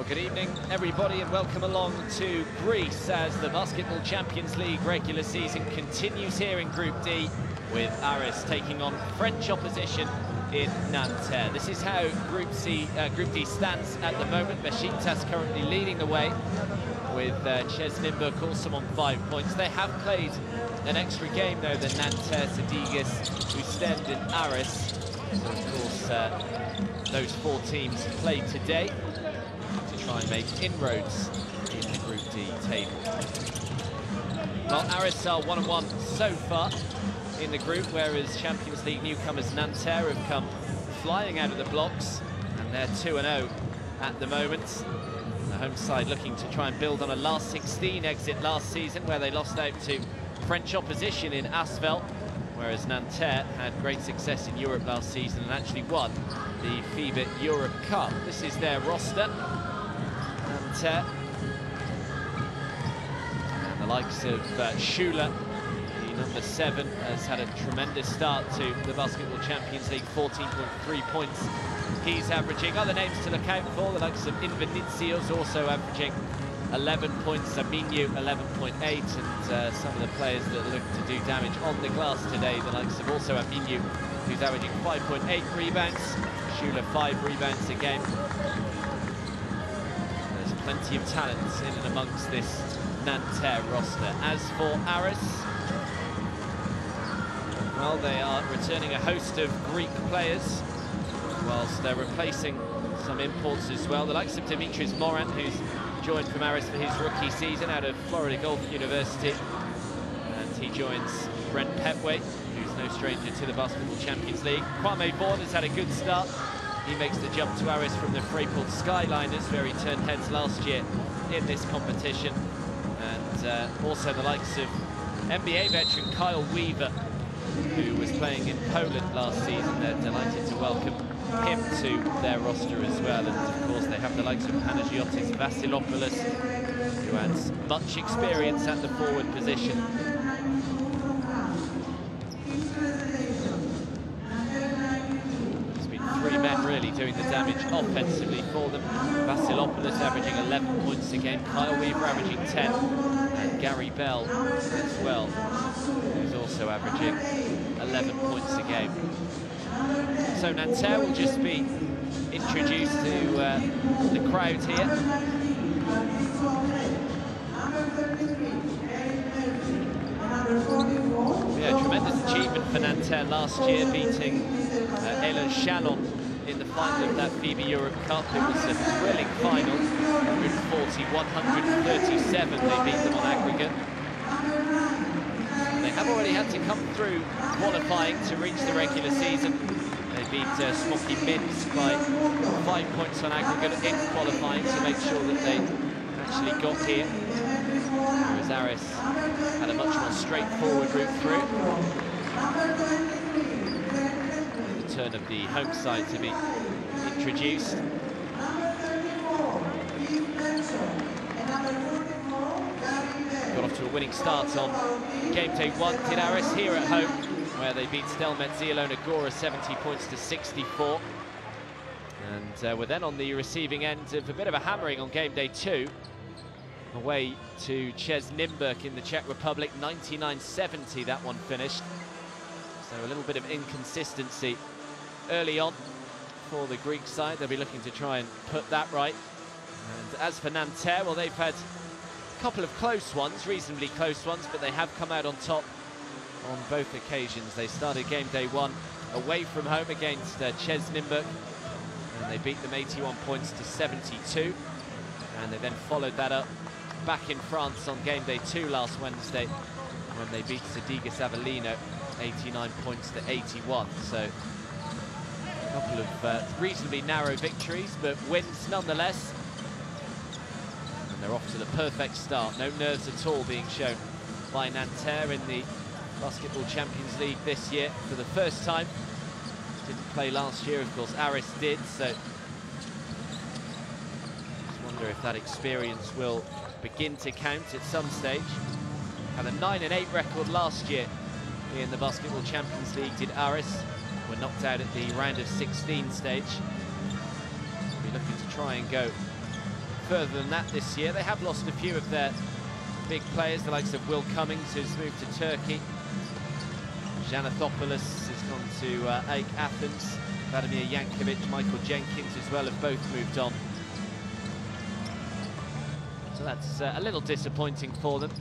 Well, good evening, everybody, and welcome along to Greece as the Basketball Champions League regular season continues here in Group D, with Aris taking on French opposition in Nanterre. This is how Group D stands at the moment. Besiktas currently leading the way, with Ches Nymburk also on 5 points. They have played an extra game, though, than Nanterre, Sadigas, Ustend and Aris. So, of course, those four teams played today to try and make inroads in the Group D table. Well, Aris are 1-1 so far in the group, whereas Champions League newcomers Nanterre have come flying out of the blocks, and they're 2-0 at the moment. The home side looking to try and build on a last 16 exit last season, where they lost out to French opposition in Asvel, whereas Nanterre had great success in Europe last season and actually won the FIBA Europe Cup. This is their roster. Nanterre, and the likes of Schuler, the number 7, has had a tremendous start to the Basketball Champions League, 14.3 points he's averaging. Other names to look out for, the likes of Invenicios also averaging 11 points, Aminu 11.8, and some of the players that look to do damage on the glass today, the likes of also Aminu, who's averaging 5.8 rebounds, Schuler 5 rebounds a game. There's plenty of talent in and amongst this Nanterre roster. As for Aris, well, they are returning a host of Greek players, whilst they're replacing some imports as well. The likes of Dimitris Moran, who's joined from Aris for his rookie season out of Florida Gulf University, and he joins Brent Petway, who's no stranger to the Basketball Champions League. Kwame Vaughan has had a good start. He makes the jump to Aris from the Fraport Skyliners, where he turned heads last year in this competition. And also the likes of NBA veteran Kyle Weaver, who was playing in Poland last season. They're delighted to welcome him to their roster as well. And of course they have the likes of Panagiotis Vasilopoulos, who has much experience at the forward position. It's been 3 men really doing the damage offensively for them. Vasilopoulos averaging 11 points a game, Kyle Weaver averaging 10, and Gary Bell as well, who's also averaging 11 points a game. So Nanterre will just be introduced to the crowd here. Yeah, tremendous achievement for Nanterre last year, beating Elan Chalon in the final of that FIBA Europe Cup. It was a thrilling final, 140-137 they beat them on aggregate. They have already had to come through qualifying to reach the regular season. They beat Smoky Minsk by 5 points on aggregate in qualifying to make sure that they actually got here. Whereas Aris had a much more straightforward route through. And the turn of the home side to be introduced. Got off to a winning start on game day 1, did Aris, here at home, where they beat Stelmet Zielona Gora 70 points to 64. And we're then on the receiving end of a bit of a hammering on game day 2, away to Ches Nymburk in the Czech Republic, 99-70 that one finished. So a little bit of inconsistency early on for the Greek side. They'll be looking to try and put that right. And as for Nanterre, well, they've had a couple of close ones, reasonably close ones, but they have come out on top on both occasions. They started game day 1 away from home against Ches Nymburk, and they beat them 81 points to 72. And they then followed that up back in France on game day 2 last Wednesday, when they beat Sadigas Avellino 89 points to 81. So a couple of reasonably narrow victories, but wins nonetheless. And they're off to the perfect start. No nerves at all being shown by Nanterre in the Basketball Champions League this year for the first time. Didn't play last year, of course, Aris did, so just wonder if that experience will begin to count at some stage. Had a 9-8 record last year in the Basketball Champions League, did Aris. Were knocked out at the round of 16 stage. Be looking to try and go further than that this year. They have lost a few of their big players, the likes of Will Cummings, who's moved to Turkey. Janethopoulos has gone to AEK Athens. Vladimir Jankovic, Michael Jenkins as well have both moved on. So that's a little disappointing for them.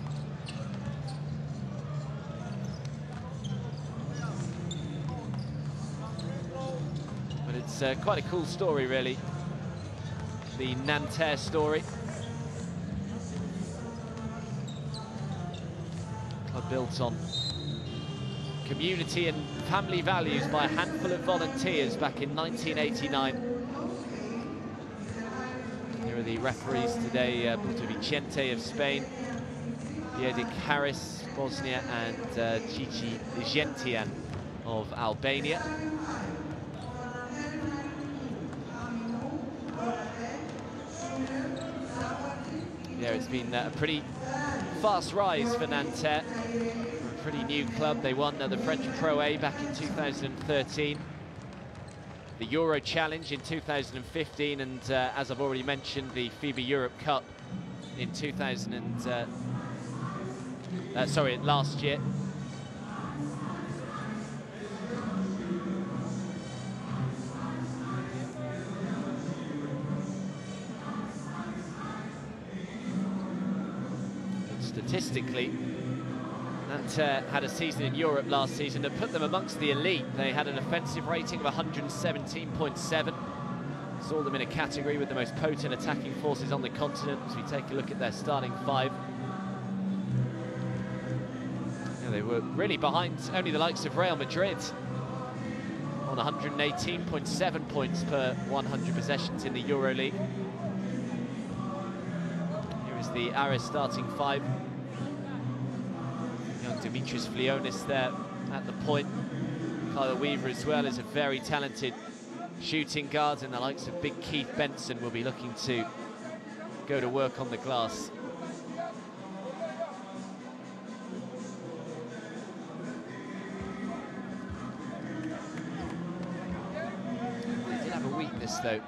But it's quite a cool story, really. The Nanterre story. Club built on community and family values by a handful of volunteers back in 1989. Here are the referees today, Porto Vicente of Spain, Jedic Harris, Bosnia, and Cici Gentian of Albania. Yeah, it's been a pretty fast rise for Nanterre. A pretty new club. They won the French Pro A back in 2013. The Euro Challenge in 2015, and as I've already mentioned, the FIBA Europe Cup in last year. Statistically, Nanterre had a season in Europe last season that put them amongst the elite. They had an offensive rating of 117.7. Saw them in a category with the most potent attacking forces on the continent as we take a look at their starting five. Yeah, they were really behind only the likes of Real Madrid on 118.7 points per 100 possessions in the EuroLeague. Here is the Aris starting five. Dimitris Flionis there at the point. Kyle Weaver as well is a very talented shooting guard, and the likes of big Keith Benson will be looking to go to work on the glass. They did have a weakness though.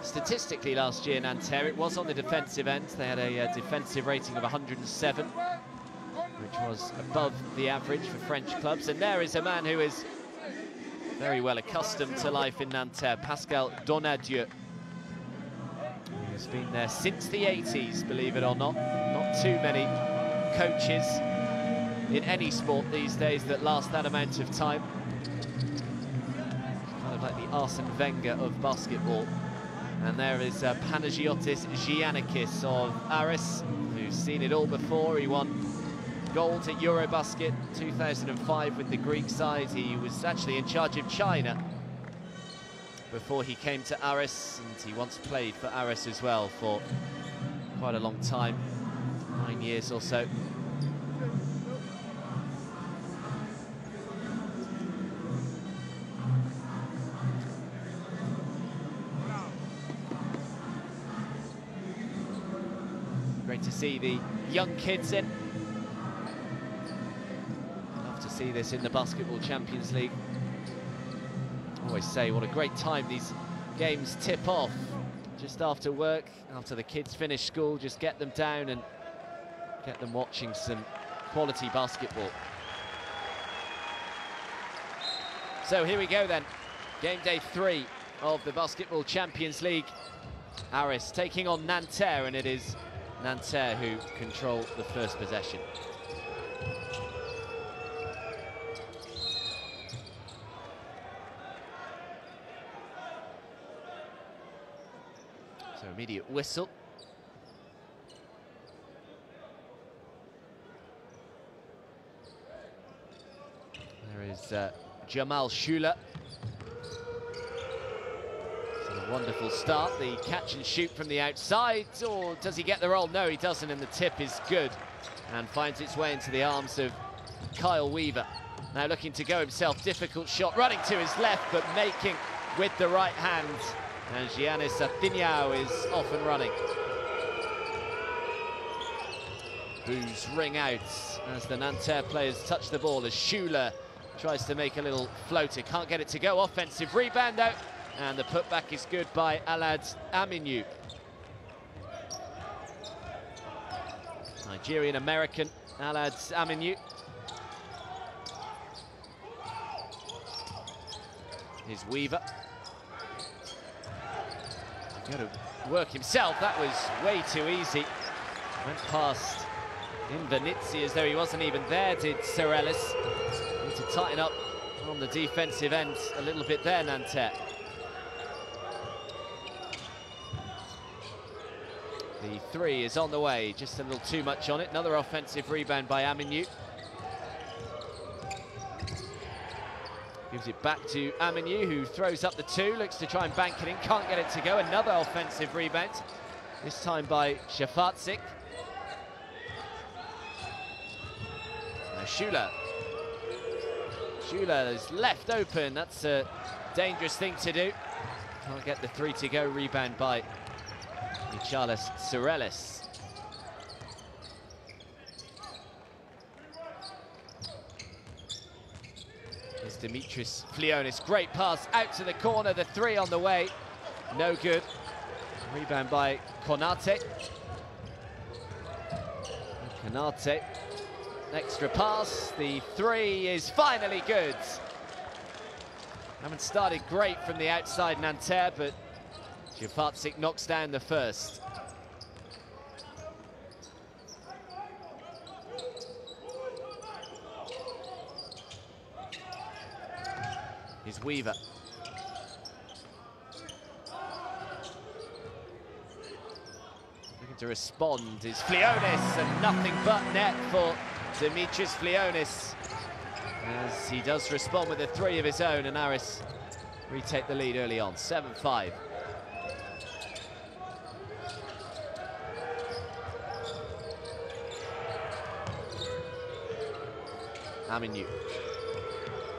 Statistically last year, Nanterre, it was on the defensive end. They had a defensive rating of 107. Which was above the average for French clubs. And there is a man who is very well accustomed to life in Nanterre, Pascal Donadieu. He's been there since the 80s, believe it or not. Not too many coaches in any sport these days that last that amount of time. Kind of like the Arsene Wenger of basketball. And there is Panagiotis Giannakis of Aris, who's seen it all before. He won gold at Eurobasket 2005 with the Greek side. He was actually in charge of China before he came to Aris, and he once played for Aris as well for quite a long time, 9 years or so. Great to see the young kids in. See this in the Basketball Champions League. I always say what a great time these games tip off. Just after work, after the kids finish school, just get them down and get them watching some quality basketball. So here we go then. Game day 3 of the Basketball Champions League. Aris taking on Nanterre, and it is Nanterre who control the first possession. So immediate whistle. There is Jamal Schuler. A wonderful start, the catch and shoot from the outside, or does he get the roll? No, he doesn't, and the tip is good and finds its way into the arms of Kyle Weaver. Now looking to go himself, difficult shot, running to his left, but making with the right hand. And Giannis Athignao is off and running. Boos ring out as the Nanterre players touch the ball as Schuler tries to make a little floater. Can't get it to go. Offensive rebound out. And the putback is good by Alad Aminu. Nigerian-American Alad Aminu. Here's Weaver. Got to work himself. That was way too easy. Went past Invernizzi as though he wasn't even there, did Sorellis. Need to tighten up on the defensive end a little bit there, Nanterre. The three is on the way, just a little too much on it. Another offensive rebound by Aminu. Gives it back to Aminu, who throws up the two, looks to try and bank it in, can't get it to go. Another offensive rebound, this time by Shafatzik. Now Schuler. Schuler is left open, that's a dangerous thing to do. Can't get the three to go, rebound by Michalis Sorellis. Here's Dimitris Flionis, great pass out to the corner, the three on the way, no good. Rebound by Konate. Konate, extra pass, the three is finally good. Haven't started great from the outside, Nanterre, but Shafatzik knocks down the first. Here's Weaver. Looking to respond is Flionis, and nothing but net for Dimitris Flionis, as he does respond with a three of his own, and Aris retake the lead early on, 7-5. Aminu.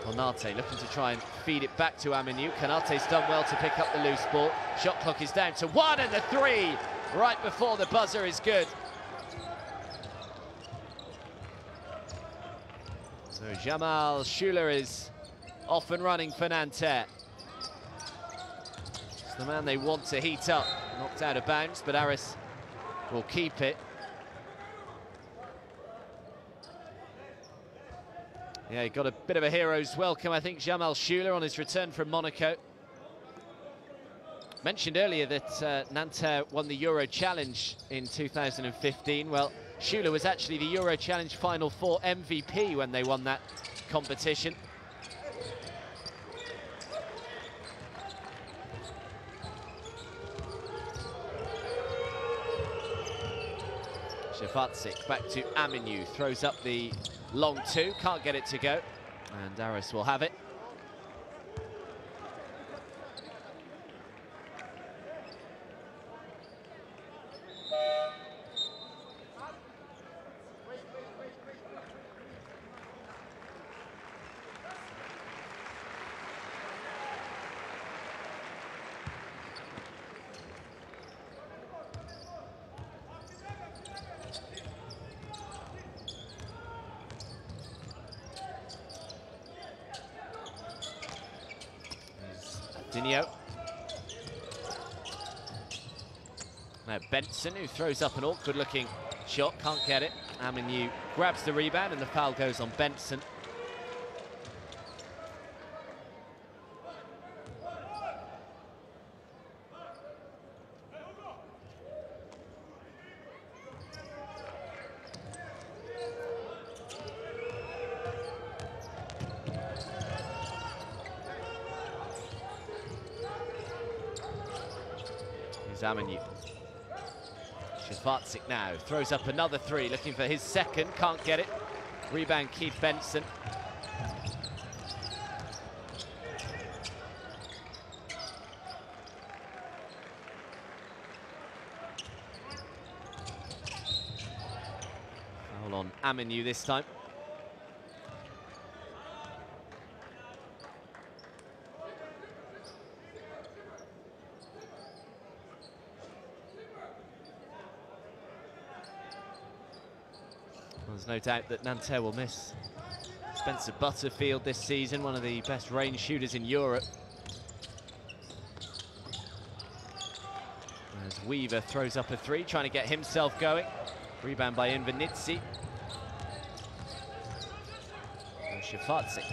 Konate looking to try and feed it back to Aminu. Konate's done well to pick up the loose ball. Shot clock is down to one, and the three right before the buzzer is good. So Jamal Schuler is off and running for Nanterre. It's the man they want to heat up. Knocked out of bounds, but Aris will keep it. Yeah, he got a bit of a hero's welcome, I think, Jamal Schuler on his return from Monaco. Mentioned earlier that Nanterre won the Euro Challenge in 2015. Well, Schuler was actually the Euro Challenge Final Four MVP when they won that competition. Shafatzik back to Aminu, throws up the long two, can't get it to go, and Aris will have it. Dinio. Now Benson, who throws up an awkward-looking shot, can't get it. Aminu grabs the rebound, and the foul goes on Benson. Aminu. Shafatzik now throws up another three, looking for his second, can't get it. Rebound Keith Benson. Foul on Aminu this time. There's no doubt that Nanterre will miss Spencer Butterfield this season, one of the best range shooters in Europe. As Weaver throws up a three, trying to get himself going. Rebound by Invenizzi. And Shafarczyk.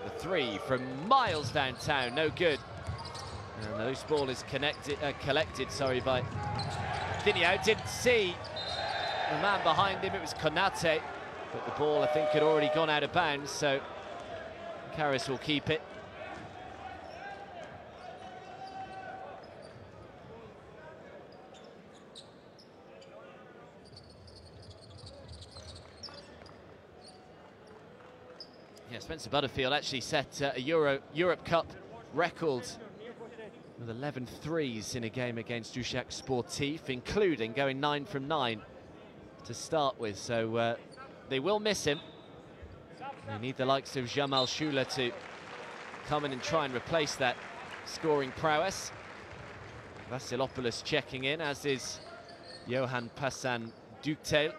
The three from miles downtown, no good. And the loose ball is collected by Dinio. Didn't see the man behind him, it was Konate. But the ball, I think, had already gone out of bounds, so Aris will keep it. Yeah, Spencer Butterfield actually set a Europe Cup record with 11 threes in a game against Dushak Sportif, including going 9 from 9 to start with. So they will miss him. They need the likes of Jamal Shula to come in and try and replace that scoring prowess. Vasilopoulos checking in, as is Johan Passan Ductail.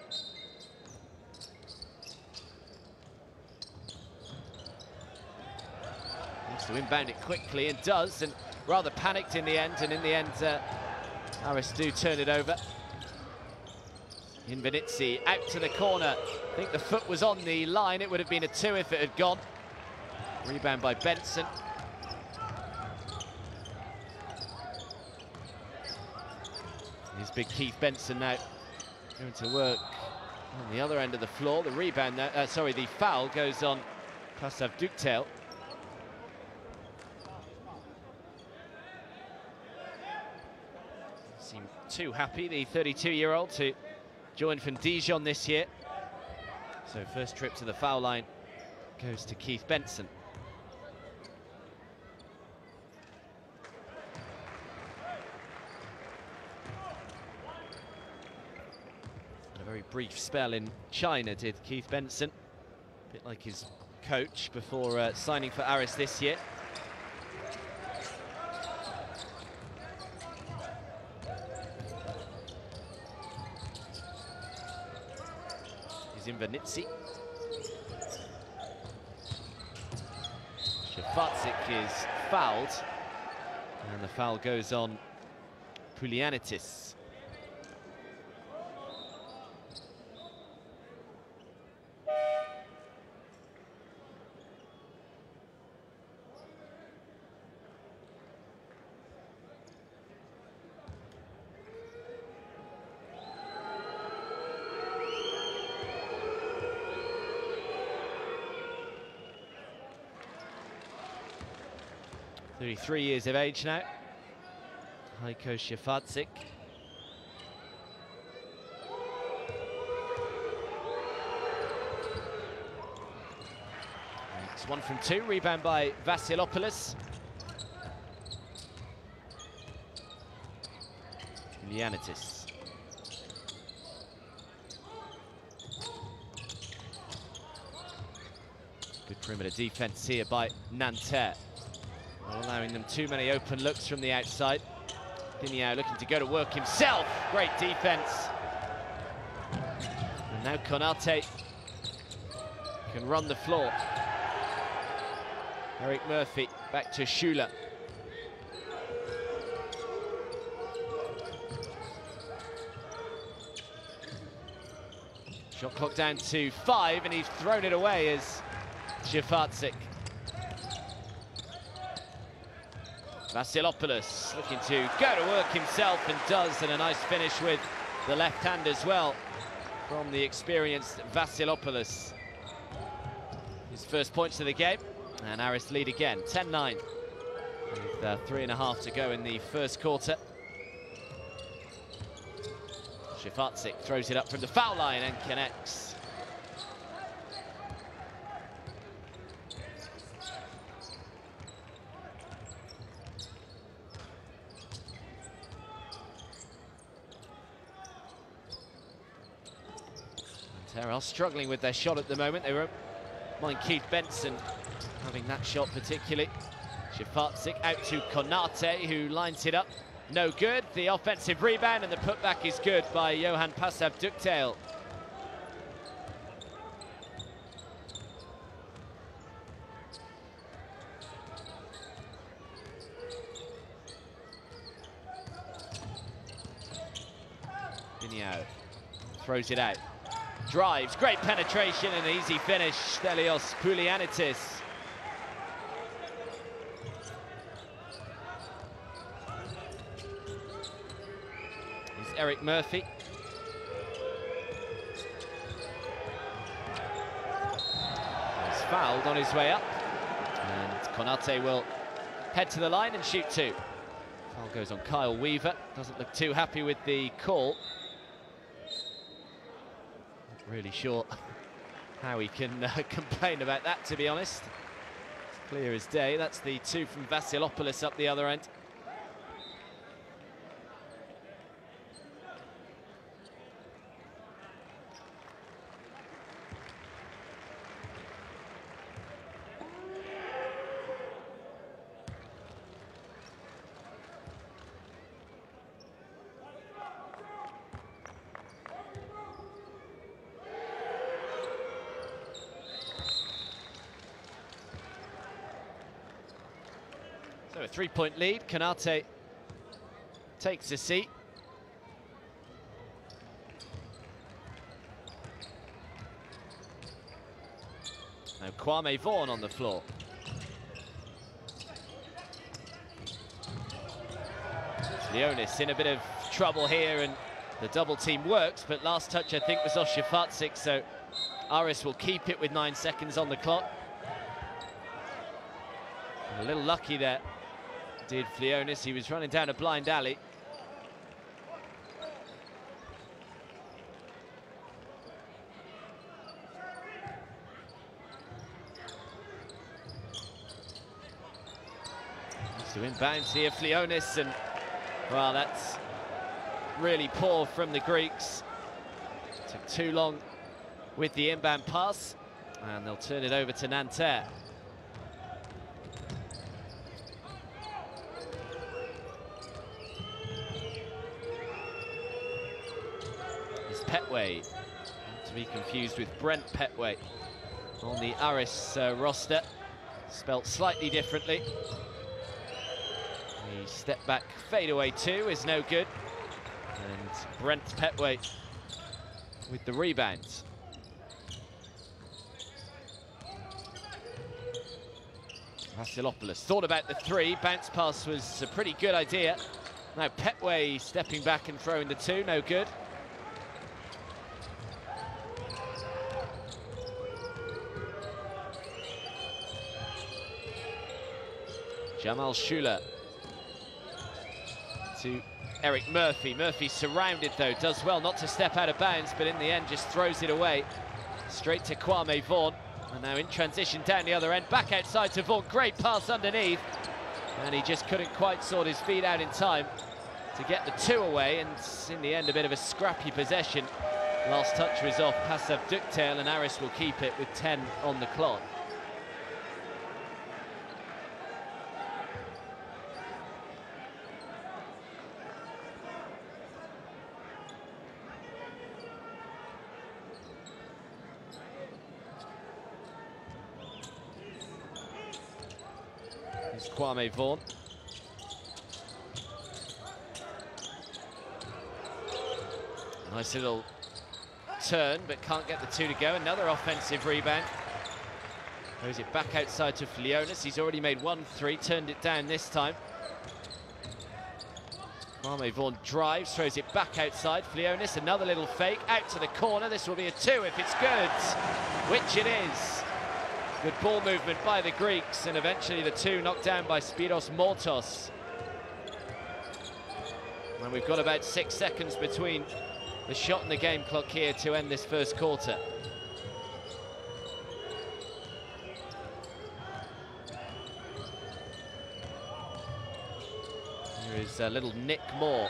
Needs to inbound it quickly, and does, and rather panicked in the end, and in the end Aris do turn it over. Invenizzi out to the corner. I think the foot was on the line. It would have been a 2 if it had gone. Rebound by Benson. Here's big Keith Benson now going to work on the other end of the floor. The rebound, the foul goes on Passav Ductail. Seemed too happy, the 32-year-old, to join from Dijon this year. So first trip to the foul line goes to Keith Benson. And a very brief spell in China did Keith Benson, a bit like his coach before signing for Aris this year. Invenizzi. Shafarczyk is fouled, and the foul goes on Poulianitis. Three years of age now, Heiko Shafarczyk. It's 1 from 2, rebound by Vasilopoulos. Lianitis. Good perimeter defense here by Nanterre. Not allowing them too many open looks from the outside. Dinio looking to go to work himself. Great defense. And now Konate can run the floor. Eric Murphy back to Shula. Shot clock down to 5, and he's thrown it away as Shafarczyk. Vasilopoulos looking to go to work himself, and does, and a nice finish with the left hand as well from the experienced Vasilopoulos. His first points of the game, and Aris lead again, 10-9, with 3.5 to go in the first quarter. Shafarczyk throws it up from the foul line and connects. Nanterre struggling with their shot at the moment. They won't mind Keith Benson having that shot particularly. Shafarczyk out to Konate, who lines it up. No good. The offensive rebound, and the putback is good by Johan Passav Ductail. Siniao throws it out. Drives, great penetration and easy finish. Stelios Poulianitis. Here's Eric Murphy. He's fouled on his way up. And Konate will head to the line and shoot two. Foul goes on Kyle Weaver. Doesn't look too happy with the call. Not really sure how he can complain about that, to be honest. It's clear as day. That's the two from Vasilopoulos up the other end. So a three-point lead. Konate takes a seat. Now Kwame Vaughan on the floor. Leonis in a bit of trouble here, and the double team works, but last touch I think was off Shafatzik, so Aris will keep it with 9 seconds on the clock. A little lucky there, did Leonis. He was running down a blind alley. So inbounds here, Leonis, and well, that's really poor from the Greeks. Took too long with the inbound pass, and they'll turn it over to Nanterre. It's Petway, not to be confused with Brent Petway on the Aris roster, spelt slightly differently. The step back fadeaway two is no good, and Brent Petway with the rebounds. Vasilopoulos thought about the three. Bounce pass was a pretty good idea. Now Petway stepping back and throwing the two, no good. Jamal Schuler to Eric Murphy. Murphy surrounded though, does well not to step out of bounds, but in the end just throws it away. Straight to Kwame Vaughan. And now in transition down the other end, back outside to Vaughan. Great pass underneath. And he just couldn't quite sort his feet out in time to get the two away. And in the end, a bit of a scrappy possession. Last touch was off Passav Duktail, and Aris will keep it with 10 on the clock. Here's Kwame Vaughan. Nice little turn, but can't get the two to go. Another offensive rebound. Throws it back outside to Leonis. He's already made 1-3, turned it down this time. Kwame Vaughan drives, throws it back outside. Leonis, another little fake, out to the corner. This will be a two if it's good, which it is. Good ball movement by the Greeks, and eventually the two knocked down by Spiros Mortos. And we've got about 6 seconds between the shot and the game clock here to end this first quarter. Here is a little Nick Moore.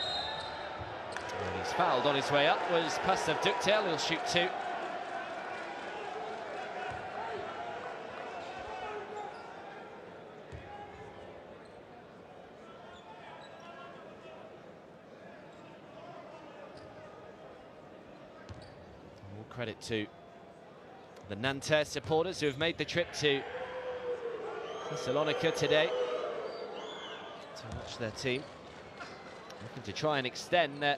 And he's fouled on his way up, was Passav Duktail. He'll shoot two. Credit to the Nanterre supporters who have made the trip to Thessalonica today to watch their team, looking to try and extend their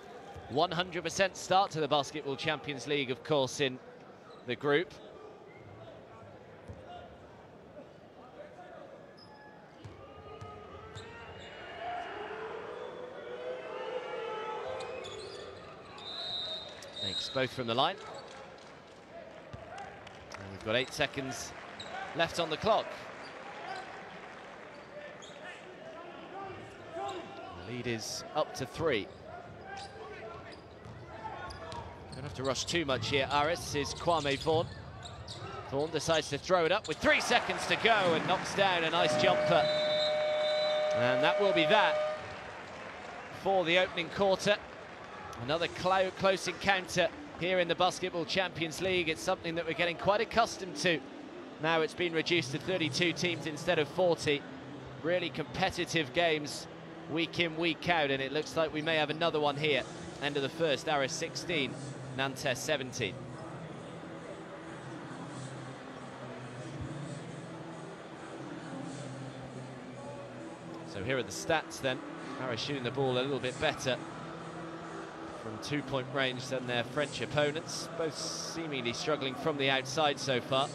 100% start to the Basketball Champions League, of course, in the group. Makes both from the line. And we've got 8 seconds left on the clock. The lead is up to 3. Don't have to rush too much here. Aris is Kwame Vaughan. Vaughan decides to throw it up with 3 seconds to go and knocks down a nice jumper. And that will be that for the opening quarter. Another close encounter here in the Basketball Champions League. It's something that we're getting quite accustomed to. Now it's been reduced to 32 teams instead of 40. Really competitive games week in, week out, and it looks like we may have another one here. End of the first, Aris 16, Nanterre 17. So here are the stats then. Aris shooting the ball a little bit better from 2-point range than their French opponents, both seemingly struggling from the outside so far.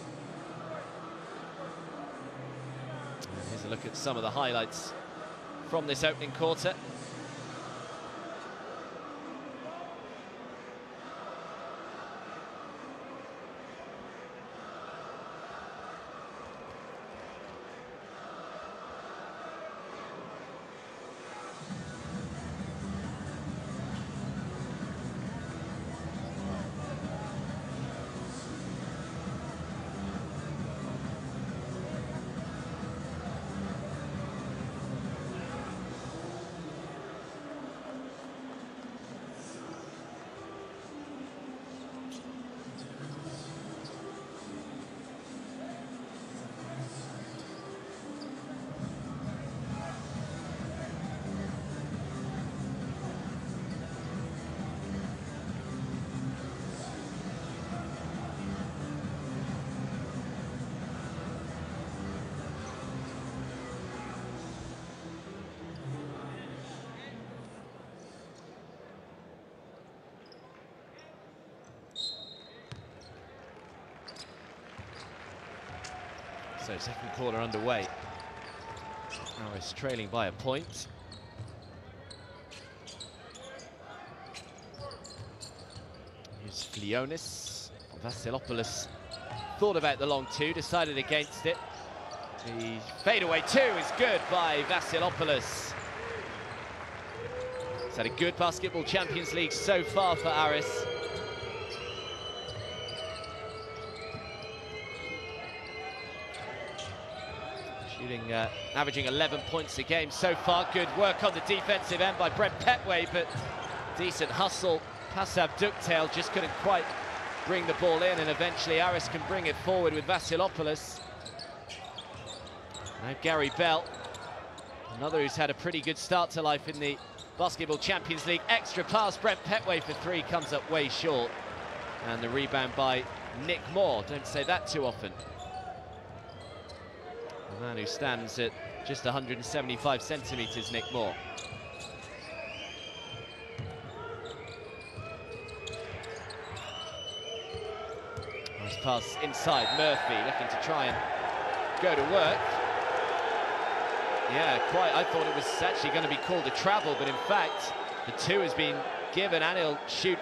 And here's a look at some of the highlights from this opening quarter. So second quarter underway. Aris trailing by a point. Here's Flionis. Vasilopoulos thought about the long two, decided against it. The fadeaway two is good by Vasilopoulos. He's had a good Basketball Champions League so far for Aris. Shooting, averaging 11 points a game so far. Good work on the defensive end by Brent Petway, but decent hustle. Passav Ducktail just couldn't quite bring the ball in, and eventually Aris can bring it forward with Vasilopoulos. Now Gary Bell, another who's had a pretty good start to life in the Basketball Champions League. Extra pass, Brent Petway for 3, comes up way short. And the rebound by Nick Moore. Don't say that too often. The man who stands at just 175 centimetres, Nick Moore. Nice pass inside, Murphy looking to try and go to work. Yeah, quite, I thought it was actually going to be called a travel, but in fact, the 2 has been given, and he'll shoot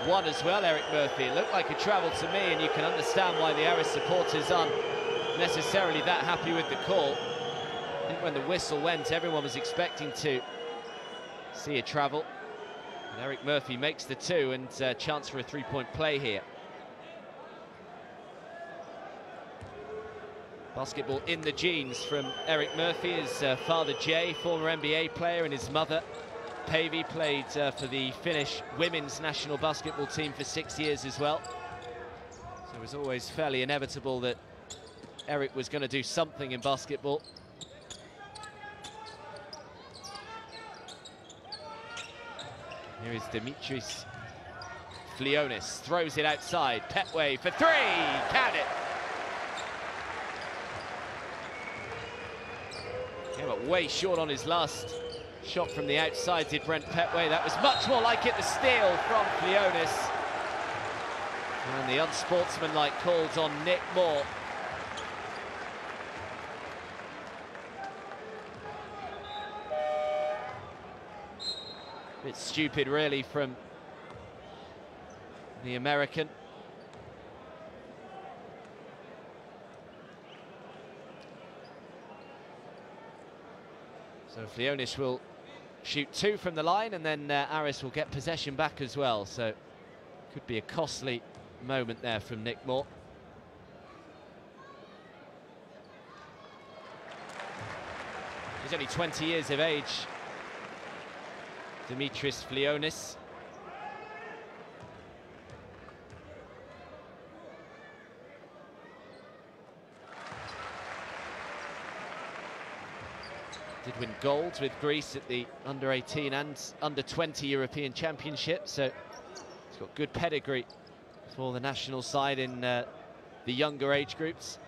1 as well, Eric Murphy. It looked like a travel to me, and you can understand why the Aris supporters aren't necessarily that happy with the call. I think when the whistle went, everyone was expecting to see a travel. And Eric Murphy makes the 2, and chance for a 3-point play here. Basketball in the genes from Eric Murphy. His father Jay, former NBA player, and his mother Päivi played for the Finnish women's national basketball team for 6 years as well. So it was always fairly inevitable that Eric was going to do something in basketball. Here is Dimitris Flionis, throws it outside. Petway for 3, count it. Came up way short on his last shot from the outside did Brent Petway. That was much more like it, the steal from Flionis. And the unsportsmanlike calls on Nick Moore. Bit stupid really from the American. So Flionis will shoot 2 from the line, and then Aris will get possession back as well. So could be a costly moment there from Nick Moore. He's only 20 years of age, Dimitris Flionis. Did win gold with Greece at the under-18 and under-20 European Championship, so he's got good pedigree for the national side in the younger age groups.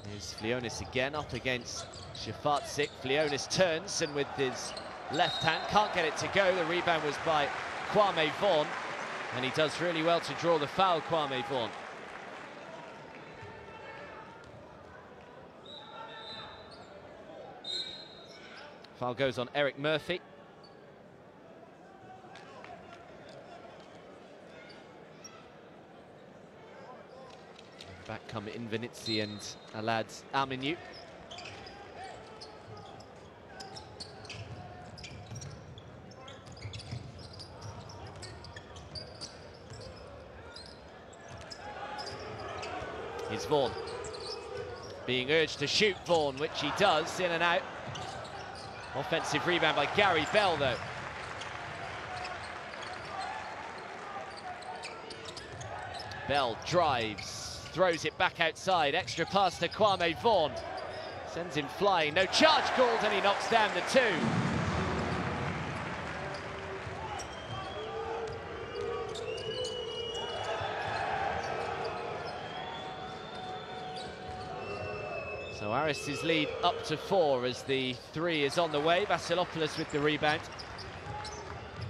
Here's Flionis again up against Shafatzik. Flionis turns, and with his left hand can't get it to go. The rebound was by Kwame Vaughan, and he does really well to draw the foul, Kwame Vaughan. Foul goes on Eric Murphy. Back come Invenitsi and Alad Aminu. Here's Vaughan. Being urged to shoot Vaughan, which he does, in and out. Offensive rebound by Gary Bell, though. Bell drives, throws it back outside. Extra pass to Kwame Vaughan. Sends him flying. No charge called, and he knocks down the 2. So Aris' lead up to 4 as the 3 is on the way. Vasilopoulos with the rebound.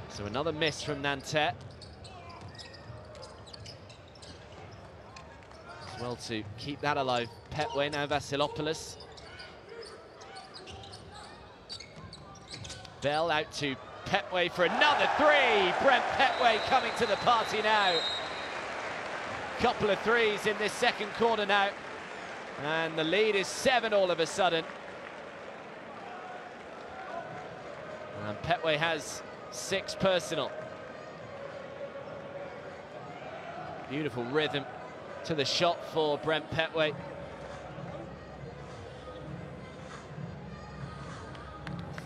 So another miss from Nanterre. As well to keep that alive. Petway, now Vasilopoulos. Bell out to Petway for another 3. Brent Petway coming to the party now. Couple of threes in this second quarter now. And the lead is 7 all of a sudden. And Petway has 6 personal. Beautiful rhythm to the shot for Brent Petway.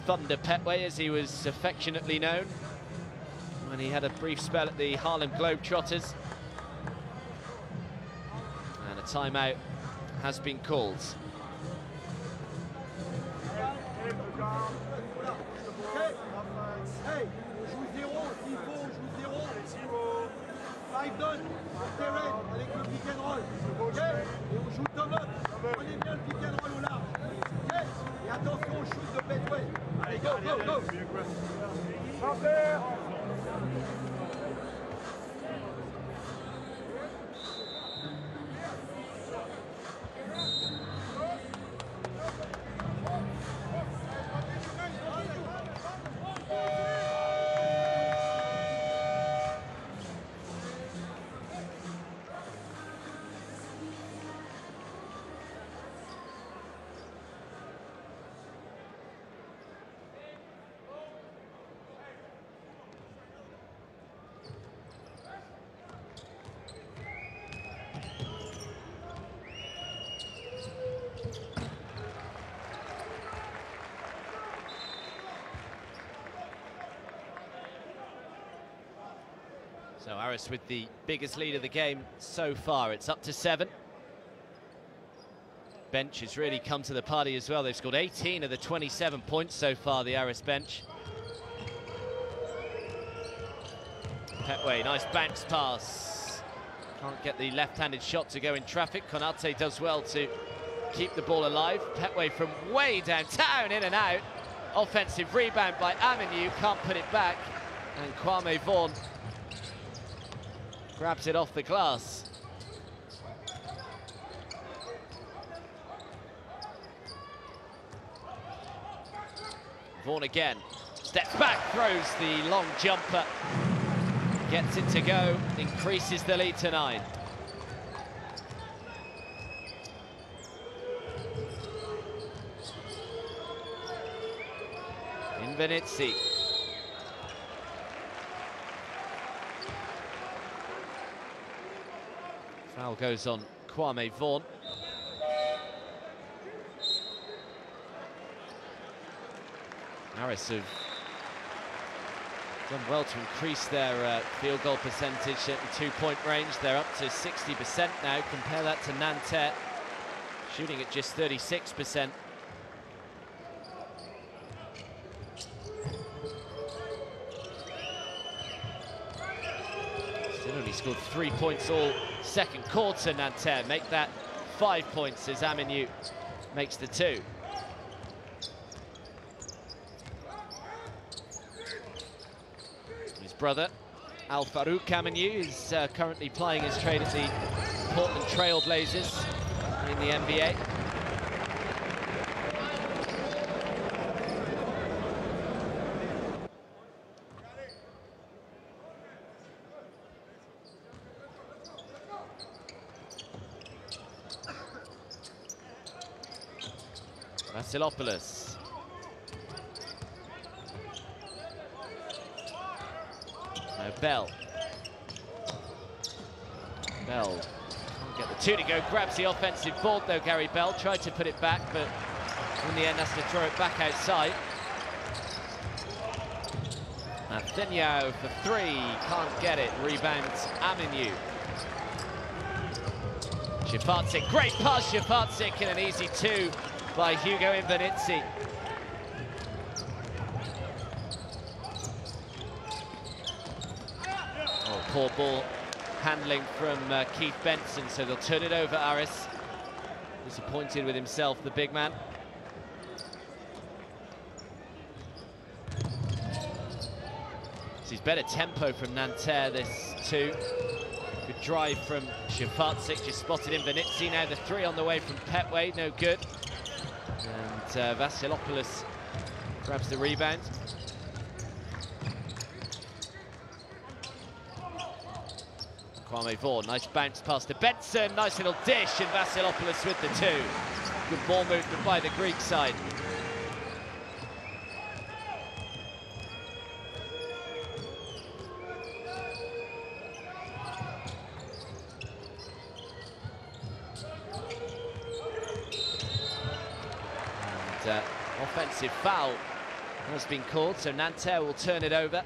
Thunder Petway, as he was affectionately known when he had a brief spell at the Harlem Globetrotters. And a timeout has been called. So Aris with the biggest lead of the game so far. It's up to 7. Bench has really come to the party as well. They've scored 18 of the 27 points so far, the Aris bench. Petway, nice bounce pass. Can't get the left-handed shot to go in traffic. Konate does well to keep the ball alive. Petway from way downtown, in and out. Offensive rebound by Aminu, can't put it back. And Kwame Vaughan grabs it off the glass. Vaughan again, steps back, throws the long jumper. Gets it to go, increases the lead to 9. Invenizzi. Foul goes on Kwame Vaughan. Aris have done well to increase their field goal percentage at the two-point range. They're up to 60% now. Compare that to Nanterre, shooting at just 36%. Still only scored 3 points all second quarter, Nanterre. Make that 5 points as Aminu makes the 2. Brother Al Farouk Aminu is currently plying his trade at the Portland Trail Blazers in the NBA. Vasilopoulos. Bell. Bell can't get the 2 to go, grabs the offensive board though, Gary Bell. Tried to put it back, but in the end has to throw it back outside. Atheniau for 3, can't get it. Rebounds Aminu. Shifatzik, great pass, Shifatzik, and an easy 2 by Hugo Invenizzi. Poor ball handling from Keith Benson, so they'll turn it over. Aris disappointed with himself, the big man. This is better tempo from Nanterre, this 2. Good drive from Shifatzik, just spotted Invenizzi. Now the 3 on the way from Petway, no good. And Vasilopoulos grabs the rebound. Kwame Vaughan, nice bounce pass to Benson, nice little dish, and Vasilopoulos with the 2. Good ball movement by the Greek side. And offensive foul has been called, so Nanterre will turn it over.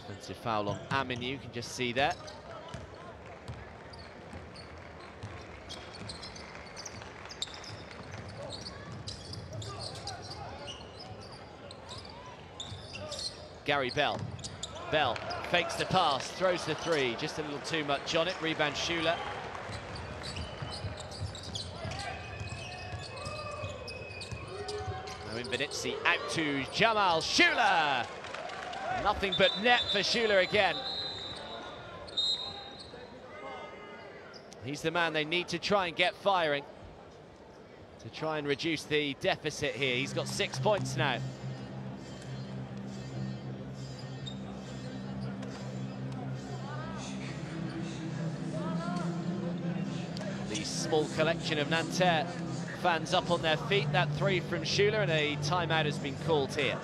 Offensive foul on Aminu, you can just see that. Gary Bell. Bell fakes the pass, throws the 3, just a little too much on it. Rebound Schuler. Now Invenizzi out to Jamal Schuler. Nothing but net for Schuler again. He's the man they need to try and get firing, to try and reduce the deficit here. He's got 6 points now. The small collection of Nanterre fans up on their feet. That 3 from Schuler, and a timeout has been called here.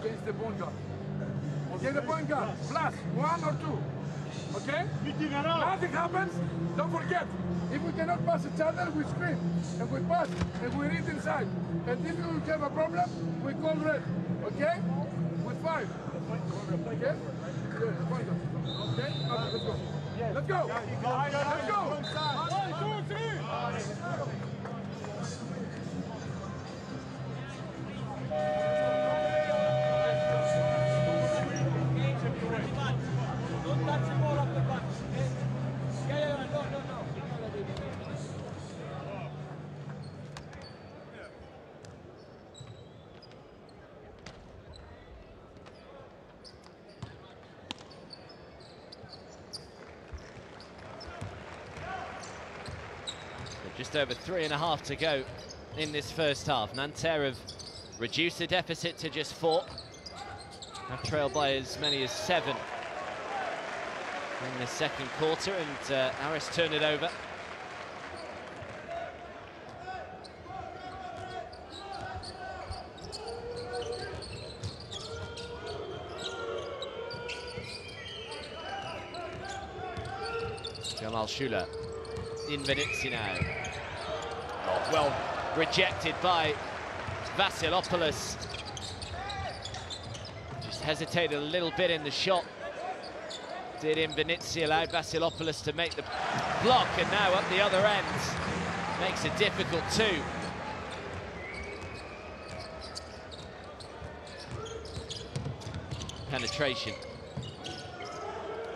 Against the point guard. Okay, the point guard. Plus 1 or 2. Okay? Nothing happens, don't forget. If we cannot pass each other, we scream. And we pass, and we read inside. And if we have a problem, we call red. Okay? With 5. Okay? Yeah, okay? Let's go. Let's go! Let's go! 1, 2, 3! Don't touch the ball off the back. Yeah, no. Just over 3.5 to go in this first half. Nanterre have reduced the deficit to just 4. Have trailed by as many as 7 in the second quarter, and Aris turn it over. Jamal Schuler in Venezia now. Oh, well rejected by Vasilopoulos. Just hesitated a little bit in the shot. Did in Venezia, allowed Vasilopoulos to make the block, and now up the other end. Makes it difficult too. Penetration.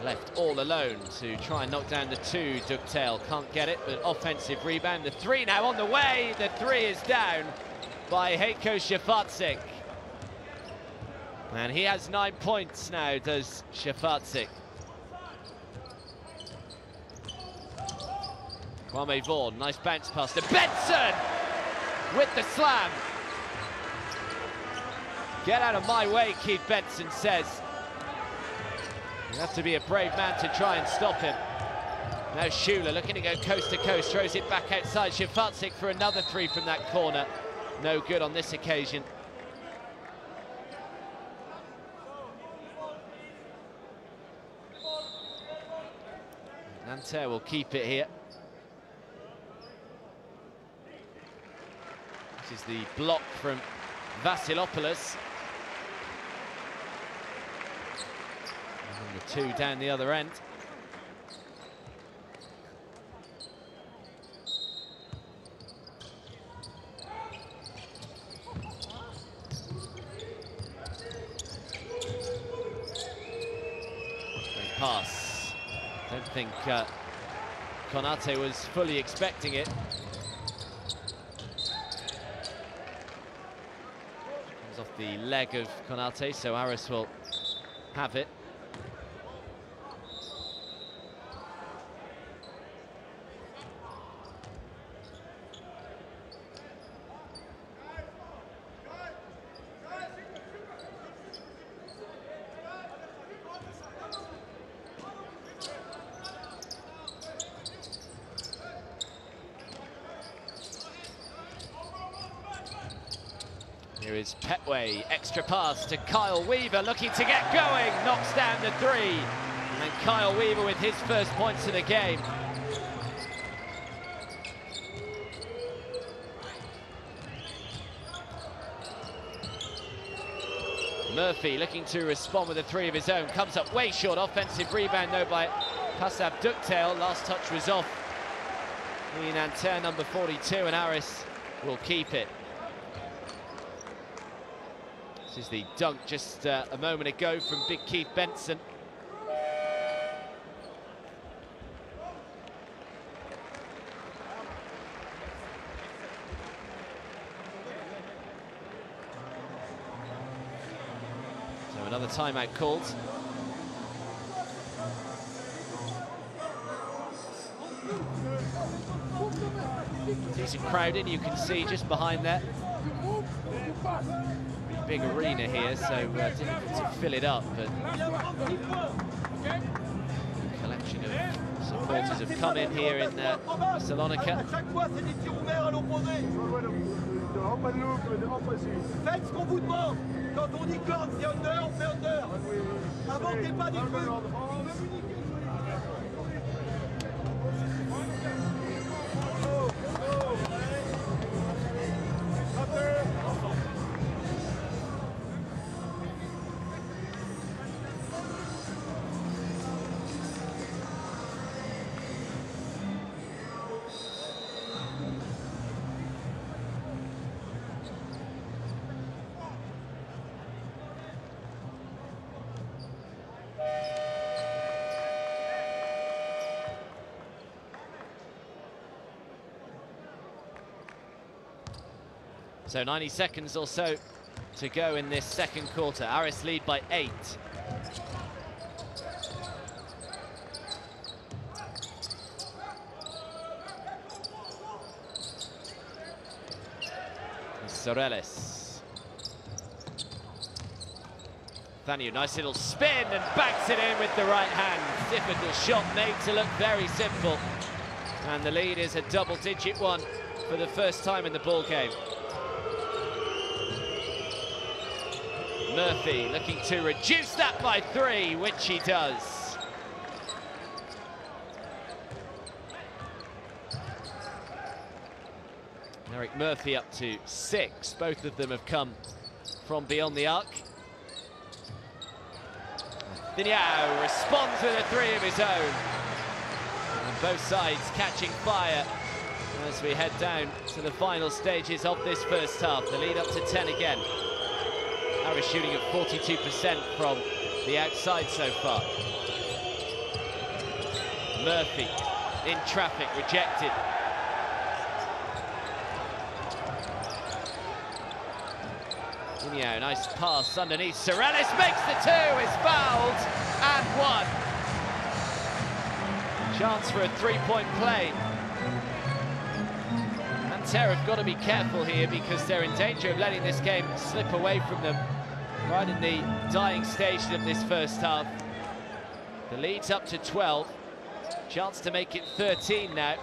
Left all alone to try and knock down the 2. Ducktail can't get it, but offensive rebound. The 3 now on the way. The 3 is down by Heiko Shafarczyk. And he has 9 points now, does Shafarczyk. Kwame Vaughan, nice bounce pass to Benson with the slam. Get out of my way, Keith Benson says. You have to be a brave man to try and stop him. Now Schuler looking to go coast to coast, throws it back outside. Shafarczyk for another 3 from that corner. No good on this occasion. Nanterre will keep it here. This is the block from Vasilopoulos. And the 2 down the other end. Great pass. Don't think Konate was fully expecting it. Comes off the leg of Konate, so Aris will have it. Here is Petway, extra pass to Kyle Weaver, looking to get going, knocks down the 3. And Kyle Weaver with his first points of the game. Murphy looking to respond with a 3 of his own, comes up way short, offensive rebound though by Pasab Ducktail. Last touch was off the Nanterre number 42, and Aris will keep it. This is the dunk just a moment ago from Big Keith Benson. So another timeout called. Decent crowd in, you can see just behind there. Big arena here, so difficult to fill it up, but a collection of supporters have come in here in Thessalonica. Faites ce qu'on vous demande. Quand on dit corde, c'est under, on fait under. Inventez pas des trucs. So 90 seconds or so to go in this second quarter. Aris lead by 8. Soreles. Thanu, nice little spin and backs it in with the right hand. Difficult shot made to look very simple. And the lead is a double-digit one for the first time in the ball game. Murphy looking to reduce that by 3, which he does. Eric Murphy up to 6. Both of them have come from beyond the arc. Diniao responds with a 3 of his own. And both sides catching fire as we head down to the final stages of this first half. The lead up to 10 again. Aris shooting at 42% from the outside so far. Murphy in traffic, rejected. Diniao, nice pass underneath. Soreles makes the 2, is fouled, and 1. Chance for a 3-point play. Nanterre have got to be careful here because they're in danger of letting this game slip away from them right in the dying stage of this first half. The lead's up to 12. Chance to make it 13 now.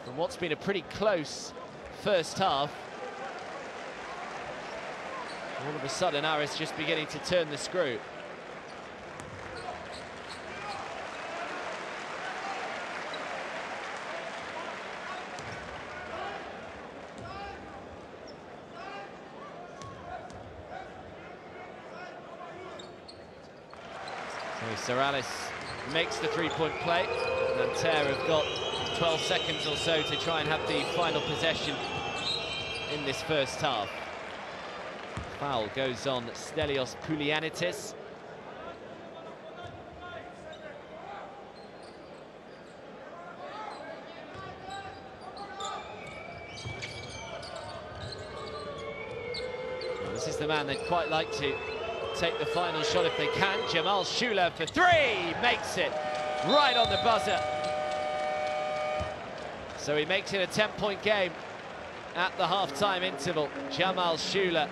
From what's been a pretty close first half. All of a sudden, Aris just beginning to turn the screw. So Soreles makes the 3-point play. Nanterre have got 12 seconds or so to try and have the final possession in this first half. Foul goes on Stelios Poulianitis. Well, this is the man they'd quite like to take the final shot if they can. Jamal Shuler for 3, makes it right on the buzzer. So he makes it a 10-point game at the half-time interval. Jamal Shuler.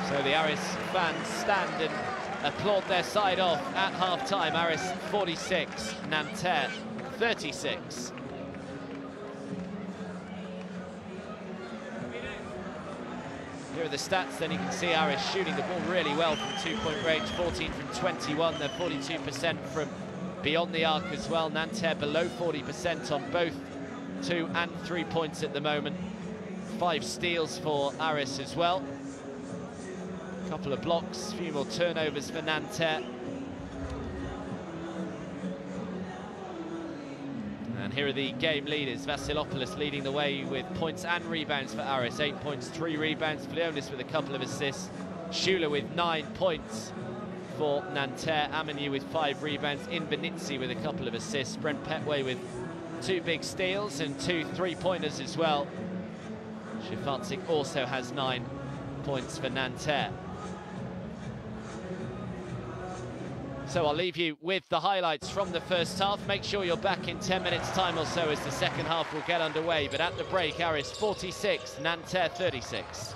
So the Aris fans stand and applaud their side off at half-time. Aris 46, Nanterre 36. Here are the stats, then you can see Aris shooting the ball really well from 2-point range, 14 from 21, they're 42% from beyond the arc as well. Nanterre below 40% on both 2 and 3 points at the moment. 5 steals for Aris as well. A couple of blocks, a few more turnovers for Nanterre. And here are the game leaders. Vasilopoulos leading the way with points and rebounds for Aris. 8 points, 3 rebounds. Flionis with a couple of assists. Shuler with 9 points for Nanterre. Amanieu with 5 rebounds. Inbenitsi with a couple of assists. Brent Petway with 2 big steals and 2 3-pointers as well. Shifatzik also has 9 points for Nanterre. So I'll leave you with the highlights from the first half. Make sure you're back in 10 minutes time or so as the second half will get underway. But at the break, Aris 46, Nanterre 36.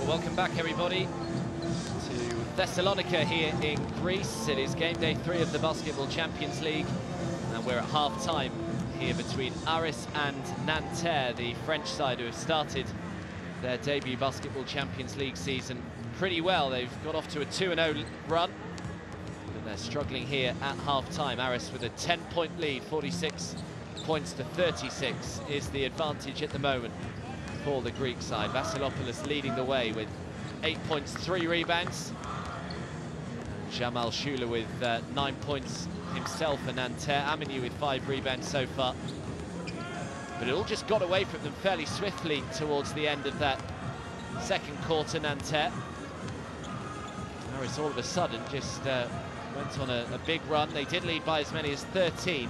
Welcome back, everybody, to Thessalonica here in Greece. It is game day 3 of the Basketball Champions League, and we're at half-time here between Aris and Nanterre, the French side who have started their debut Basketball Champions League season pretty well. They've got off to a 2-0 run, but they're struggling here at half-time. Aris with a 10-point lead, 46 points to 36 is the advantage at the moment for the Greek side. Vasilopoulos leading the way with 8 points, 3 rebounds. Jamal Shula with 9 points himself for Nanterre. Aminu with 5 rebounds so far. But it all just got away from them fairly swiftly towards the end of that second quarter, Nanterre. Aris all of a sudden just went on a big run. They did lead by as many as 13.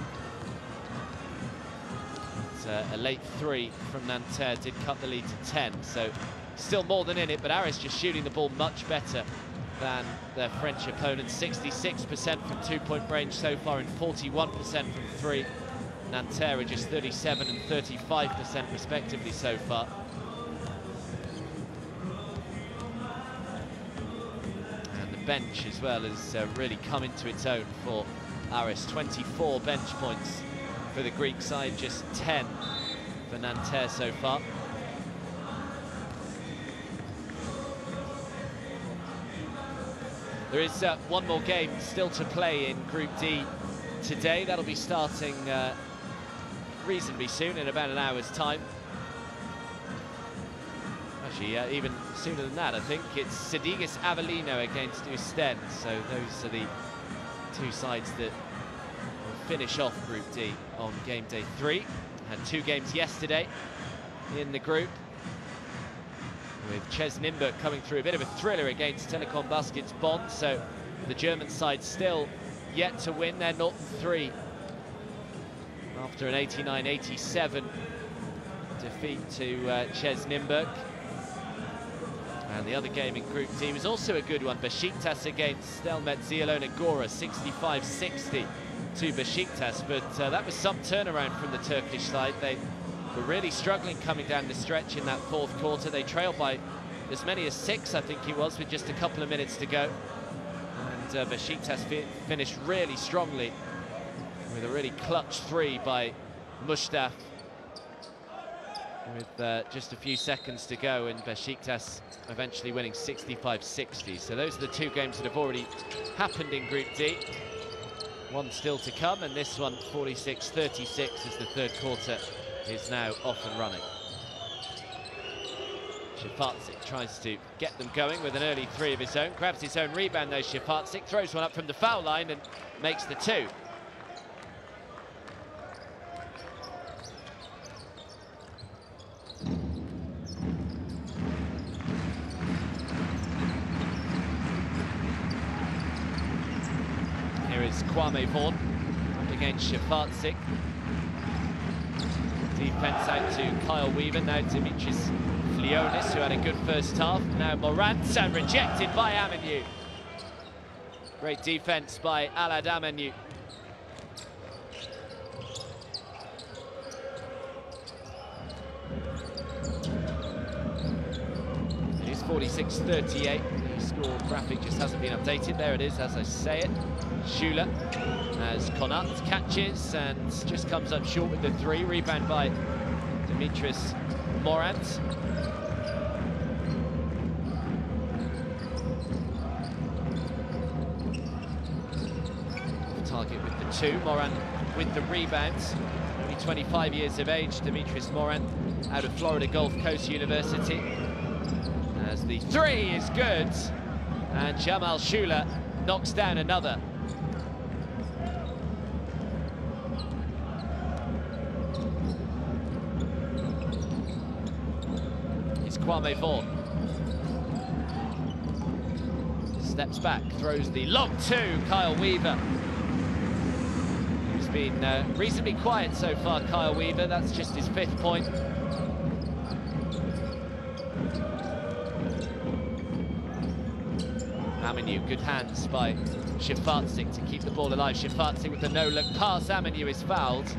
A late 3 from Nanterre did cut the lead to 10, so still more than in it, but Aris just shooting the ball much better than their French opponents. 66% from two-point range so far and 41% from 3. Nanterre are just 37 and 35% respectively so far. And the bench as well has really come into its own for Aris. 24 bench points for the Greek side, just 10 for Nanterre so far. There is one more game still to play in Group D today. That'll be starting reasonably soon, in about an hour's time. Actually, even sooner than that, I think. It's Sedigas Avellino against Ostend. So those are the two sides that finish off Group D on game day 3. Had 2 games yesterday in the group, with Ches Nymburk coming through a bit of a thriller against Telekom Baskets Bonn. So the German side still yet to win. They're 0-3 after an 89-87 defeat to Ches Nymburk. And the other game in Group D was also a good one. Besiktas against Stelmet Zielona Gora, 65-60 to Besiktas, but that was some turnaround from the Turkish side. They were really struggling coming down the stretch in that 4th quarter. They trailed by as many as 6, I think he was, with just a couple of minutes to go. And Besiktas finished really strongly with a really clutch 3 by Mustaf with just a few seconds to go, and Besiktas eventually winning 65-60. So those are the 2 games that have already happened in Group D. One still to come, and this one 46-36 as the 3rd quarter is now off and running. Shafarczyk tries to get them going with an early 3 of his own, grabs his own rebound though. Shafarczyk throws one up from the foul line and makes the 2. Here is Kwame Vaughan up against Shafarczyk. Defense out to Kyle Weaver, now Dimitris Flionis, who had a good first half. Now Morant, and rejected by Aminu. Great defense by Alad Aminu. It is 46-38. The score graphic just hasn't been updated. There it is as I say it. Shula as Konat catches and just comes up short with the 3. Rebound by Dimitris Morant. Target with the 2. Morant with the rebounds. Only 25 years of age, Dimitris Morant, out of Florida Gulf Coast University. As the 3 is good, and Jamal Shula knocks down another. Kwame Vaughan steps back, throws the long 2, Kyle Weaver. He's been reasonably quiet so far, Kyle Weaver. That's just his 5th point. Aminu, good hands by Shafarczyk to keep the ball alive. Shafarczyk with the no-look pass. Aminu is fouled,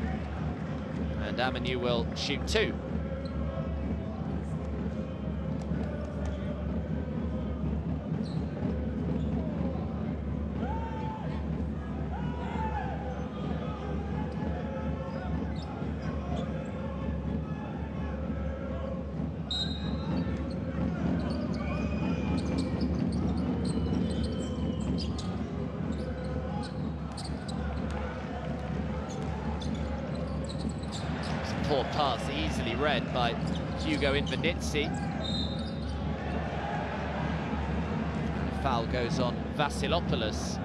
and Aminu will shoot 2. poor pass, easily read by Hugo Invernizzi. And the foul goes on Vasilopoulos.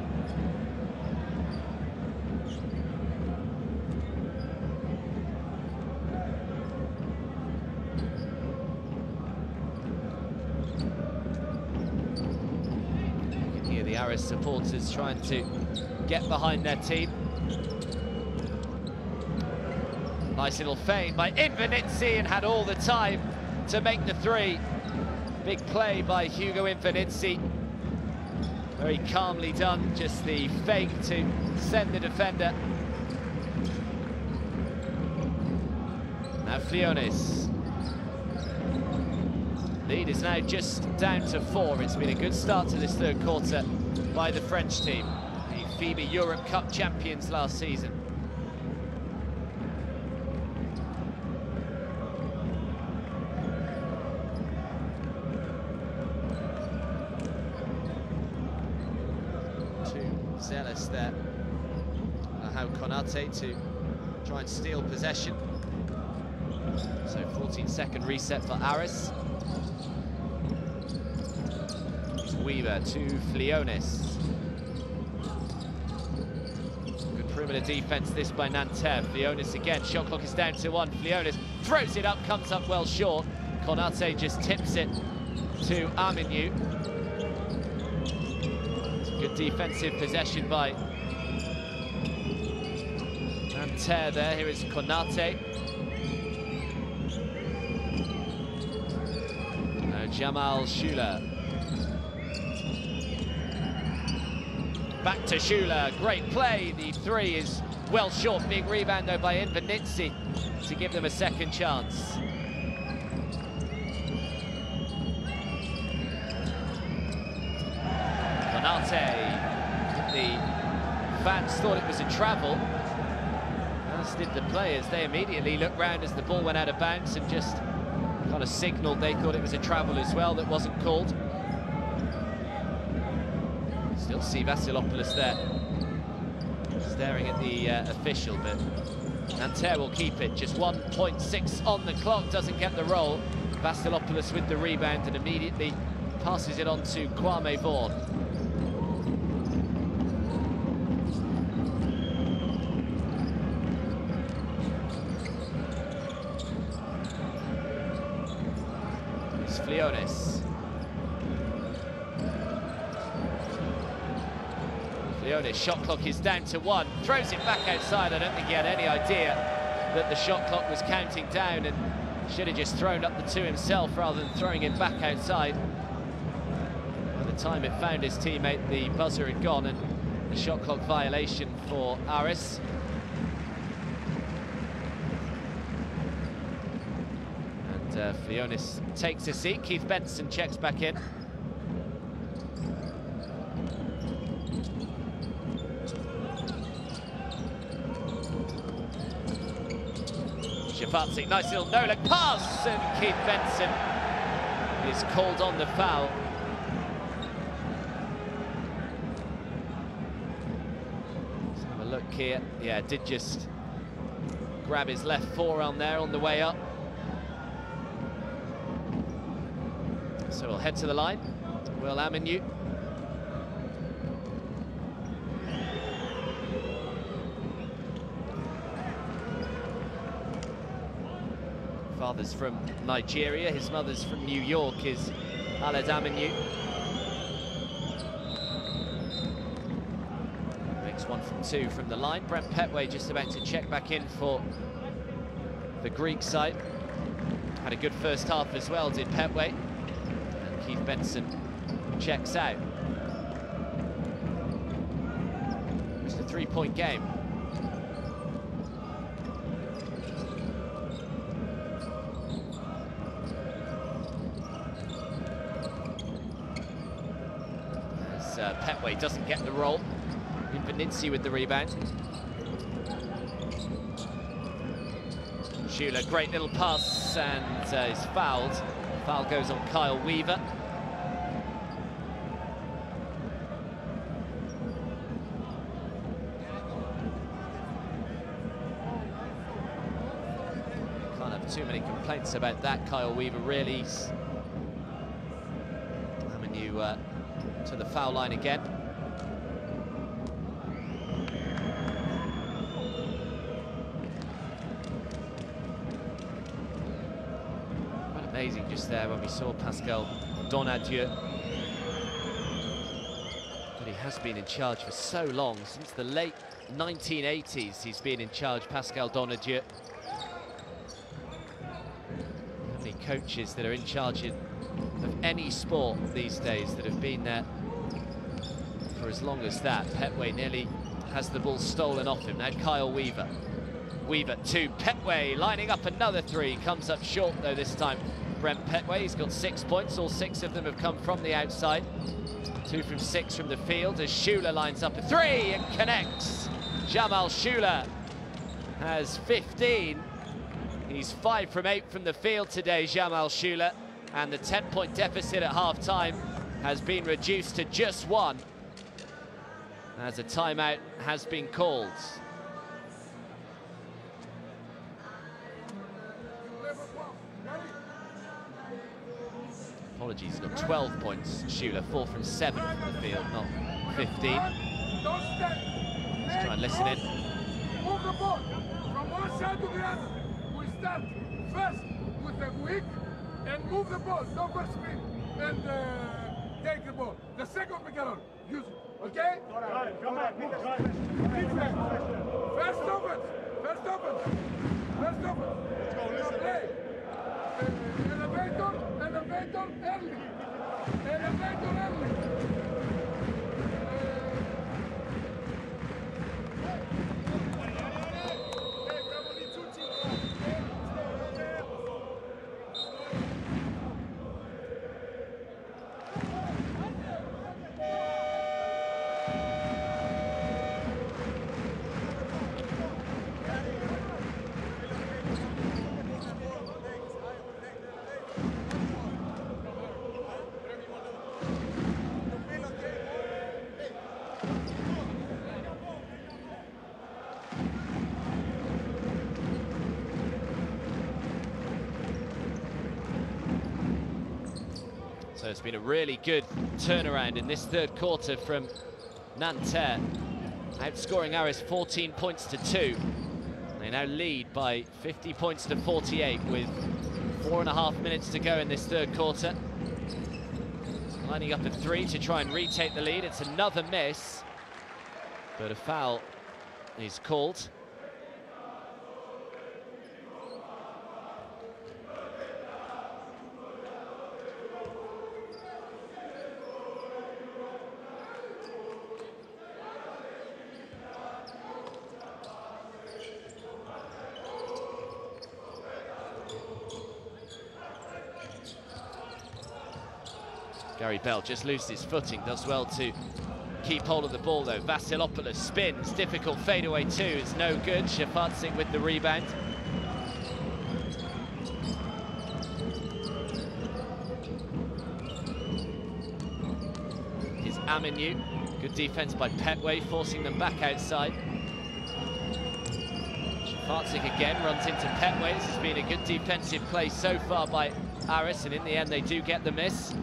You can hear the Aris supporters trying to get behind their team. Nice little feint by Invernizzi, and had all the time to make the three. Big play by Hugo Invernizzi. Very calmly done, just the fake to send the defender. Now Flionis. Lead is now just down to 4. It's been a good start to this third quarter by the French team, the FIBA Europe Cup champions last season. Zealous there. How Konate to try and steal possession. So 14-second reset for Aris. Weaver to Flionis. Good perimeter defense this by Nanterre. Flionis again, shot clock is down to 1. Flionis throws it up, comes up well short. Konate just tips it to Aminu. Good defensive possession by Nanterre there. Here is Konate. Now Jamal Schuler. Back to Schuler, great play. The three is well short. Big rebound though by Invernizzi to give them a second chance. The fans thought it was a travel, as did the players. They immediately looked round as the ball went out of bounds and just kind of signalled they thought it was a travel as well that wasn't called. Still see Vasilopoulos there, staring at the official, but Nanterre will keep it. Just 1.6 on the clock, doesn't get the roll. Vasilopoulos with the rebound and immediately passes it on to Kwame Vaughan. Flionis. Flionis, shot clock is down to 1. Throws it back outside. I don't think he had any idea that the shot clock was counting down and should have just thrown up the 2 himself rather than throwing it back outside. By the time it found his teammate, the buzzer had gone and a shot clock violation for Aris. Flionis takes a seat. Keith Benson checks back in. Shafatsi, nice little no-look pass, and Keith Benson is called on the foul. Let's have a look here. Yeah, did just grab his left forearm there on the way up. So we'll head to the line. Will Aminu. Father's from Nigeria, his mother's from New York, is Aled Aminu. Makes 1 from 2 from the line. Brent Petway just about to check back in for the Greek side. Had a good first half as well, did Petway. Keith Benson checks out. It's a 3-point game. As Petway doesn't get the roll. Invernizzi with the rebound. Schuler, great little pass, and is fouled. Foul goes on Kyle Weaver. too many complaints about that. Kyle Weaver really having you to the foul line again. Quite amazing just there when we saw Pascal Donadieu. But he has been in charge for so long, since the late 1980s he's been in charge, Pascal Donadieu. How many coaches that are in charge of any sport these days that have been there for as long as that? Petway nearly has the ball stolen off him. Now Kyle Weaver. Weaver to Petway, lining up another three. Comes up short though this time. Brent Petway, he's got 6 points. All 6 of them have come from the outside. 2 from 6 from the field as Schuler lines up a three and connects. Jamal Schuler has 15. He's 5 from 8 from the field today, Jamal Schuler. And the 10-point deficit at half-time has been reduced to just 1 as a timeout has been called. Apologies, he's got 12 points, Schuler, 4 from 7 from the field, not 15. Let's try and listen in. Move the ball from one side to the other. We start first with the weak and move the ball, don't go screen and take the ball. The second pick and roll, use it, okay? Come on, First offense, first offense, first offense. Let's go, listen. Play. Elevator, elevator early. Elevator early. So it's been a really good turnaround in this third quarter from Nanterre, outscoring Aris 14 points to 2. They now lead by 50 points to 48 with 4.5 minutes to go in this third quarter. Lining up a three to try and retake the lead. It's another miss, but a foul is called. Gary Bell just loses his footing, does well to keep hold of the ball though. Vasilopoulos spins, difficult fadeaway too, it's no good. Shafatsik with the rebound. Here's Aminu, good defense by Petway, forcing them back outside. Shafatsik again runs into Petway. This has been a good defensive play so far by Aris, and in the end they do get the miss.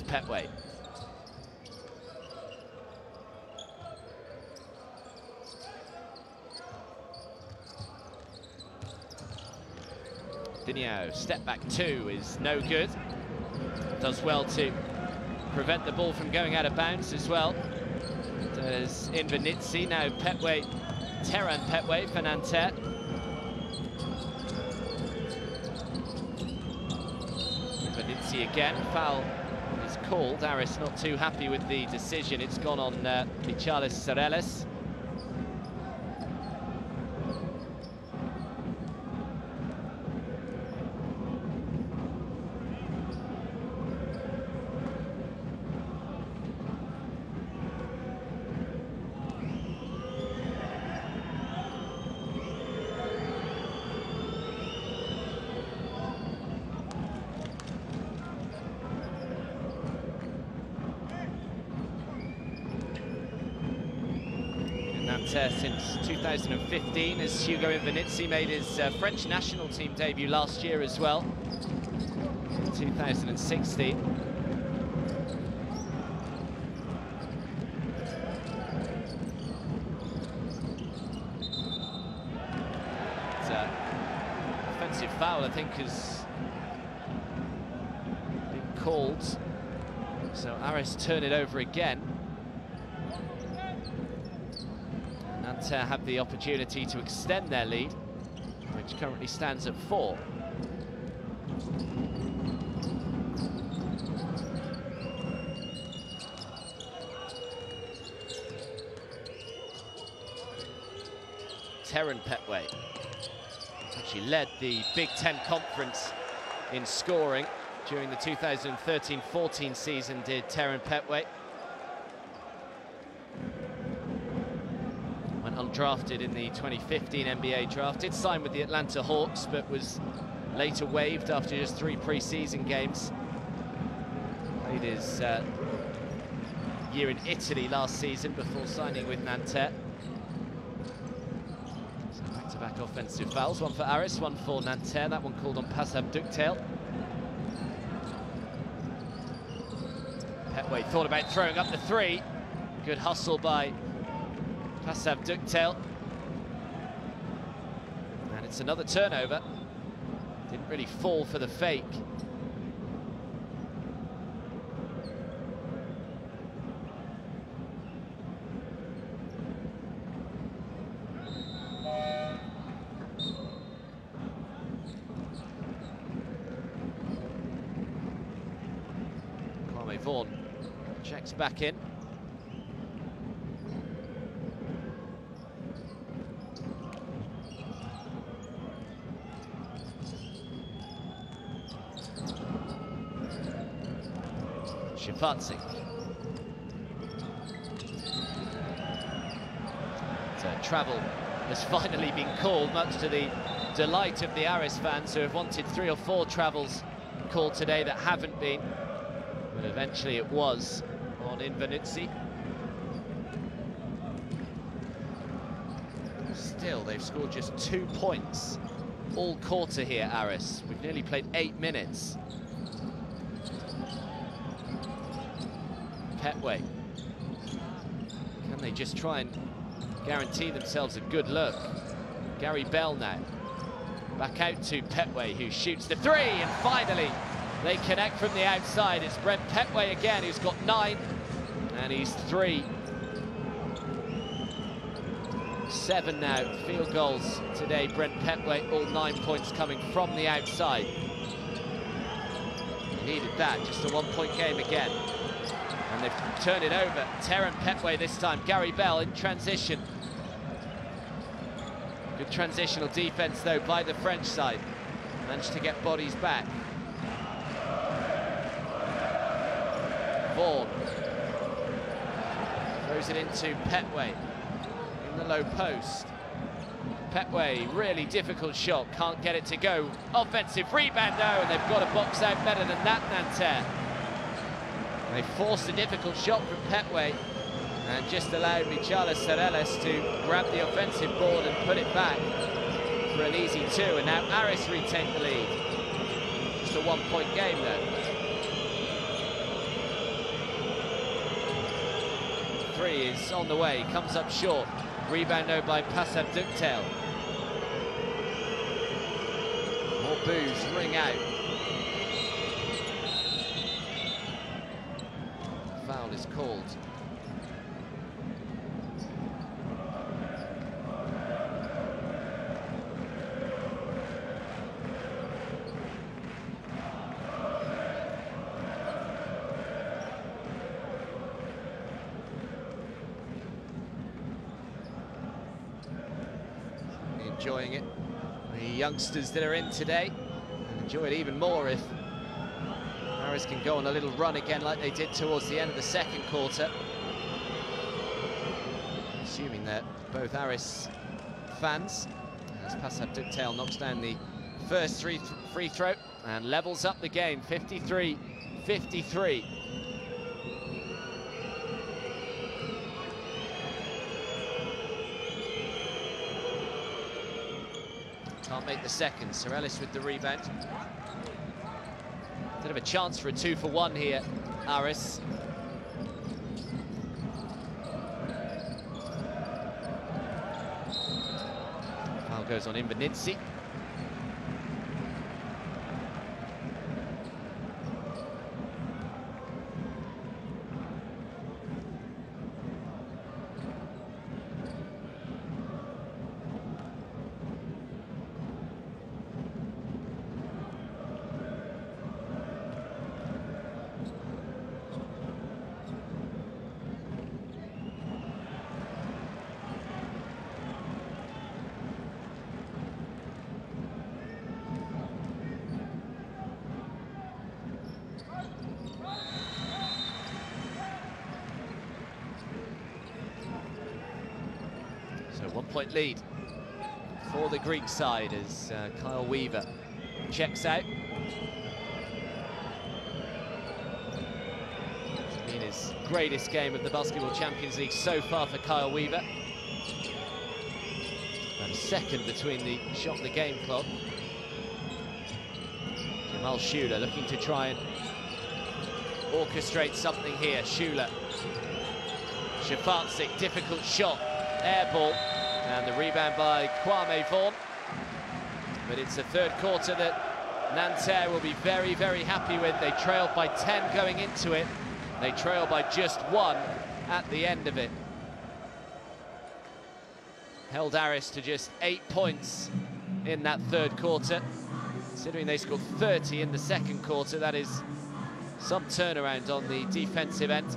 Petway. Dinio, step back two is no good. Does well to prevent the ball from going out of bounds as well. Does Invenitsi, now Petway, Terran Petway for Nanterre. Invenitsi again, foul is called. Aris not too happy with the decision. It's gone on Michalis Sereles. Nanterre since 2015, as Hugo Invernizzi made his French national team debut last year as well, 2016. Offensive foul, I think, has been called. So Aris turn it over again. Nanterre have the opportunity to extend their lead, which currently stands at 4. Terran Petway actually led the Big Ten Conference in scoring during the 2013-14 season, did Terran Petway. Went undrafted in the 2015 NBA draft, did sign with the Atlanta Hawks, but was later waived after just 3 pre-season games. Played his year in Italy last season before signing with Nanterre. Back-to-back offensive fouls, one for Aris, one for Nanterre, that one called on Passav Ductail. Petway thought about throwing up the 3. Good hustle by Passav Ductail. And it's another turnover. Didn't really fall for the fake. Vaughan checks back in. Shifatsi. So travel has finally been called, much to the delight of the Aris fans, who have wanted 3 or 4 travels called today that haven't been. But eventually it was on Invernizzi. Still, they've scored just 2 points all quarter here, Aris. We've nearly played 8 minutes. Petway. Can they just try and guarantee themselves a good look? Gary Bell now. Back out to Petway, who shoots the 3, and finally they connect from the outside. It's Brent Petway again, who's got 9, and he's 3. 7 now, field goals today. Brent Petway, all 9 points coming from the outside. He needed that, just a 1-point game again. And they've turned it over. Terran Petway this time. Gary Bell in transition. Good transitional defense, though, by the French side. Managed to get bodies back. Vaughan throws it into Petway in the low post. Petway, really difficult shot, can't get it to go. Offensive rebound, no, and they've got to box out better than that, Nanterre. They forced a difficult shot from Petway and just allowed Michalis Sereles to grab the offensive board and put it back for an easy 2. And now Aris retain the lead. Just a 1-point game though. 3 is on the way, comes up short. Rebound though by Passav Ductail. More boos ring out. Foul is called. Enjoying it. The youngsters that are in today enjoy it even more if Aris can go on a little run again like they did towards the end of the second quarter. Assuming that both Aris fans, as Passav Ductail knocks down the first free throw and levels up the game, 53-53. Can't make the second. Sorellis with the rebound. Bit of a chance for a 2-for-1 here, Aris. Foul goes on Invernizzi. So 1-point lead for the Greek side as Kyle Weaver checks out. It's been his greatest game of the Basketball Champions League so far for Kyle Weaver. About a second between the shot and the game clock. Jamal Schuler looking to try and orchestrate something here. Schuler. Shafarczyk, difficult shot. Air ball, and the rebound by Kwame Vaughan. But it's a third quarter that Nanterre will be very, very happy with. They trailed by 10 going into it. They trail by just 1 at the end of it. Held Aris to just 8 points in that third quarter. Considering they scored 30 in the second quarter, that is some turnaround on the defensive end.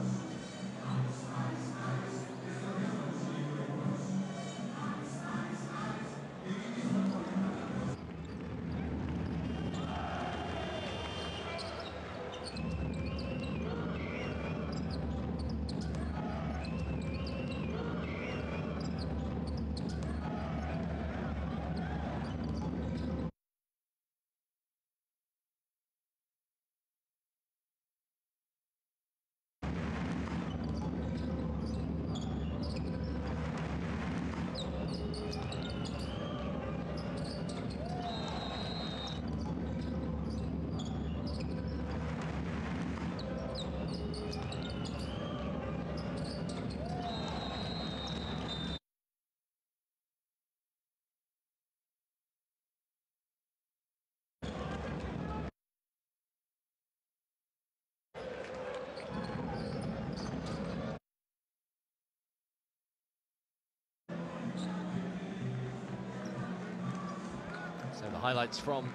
So the highlights from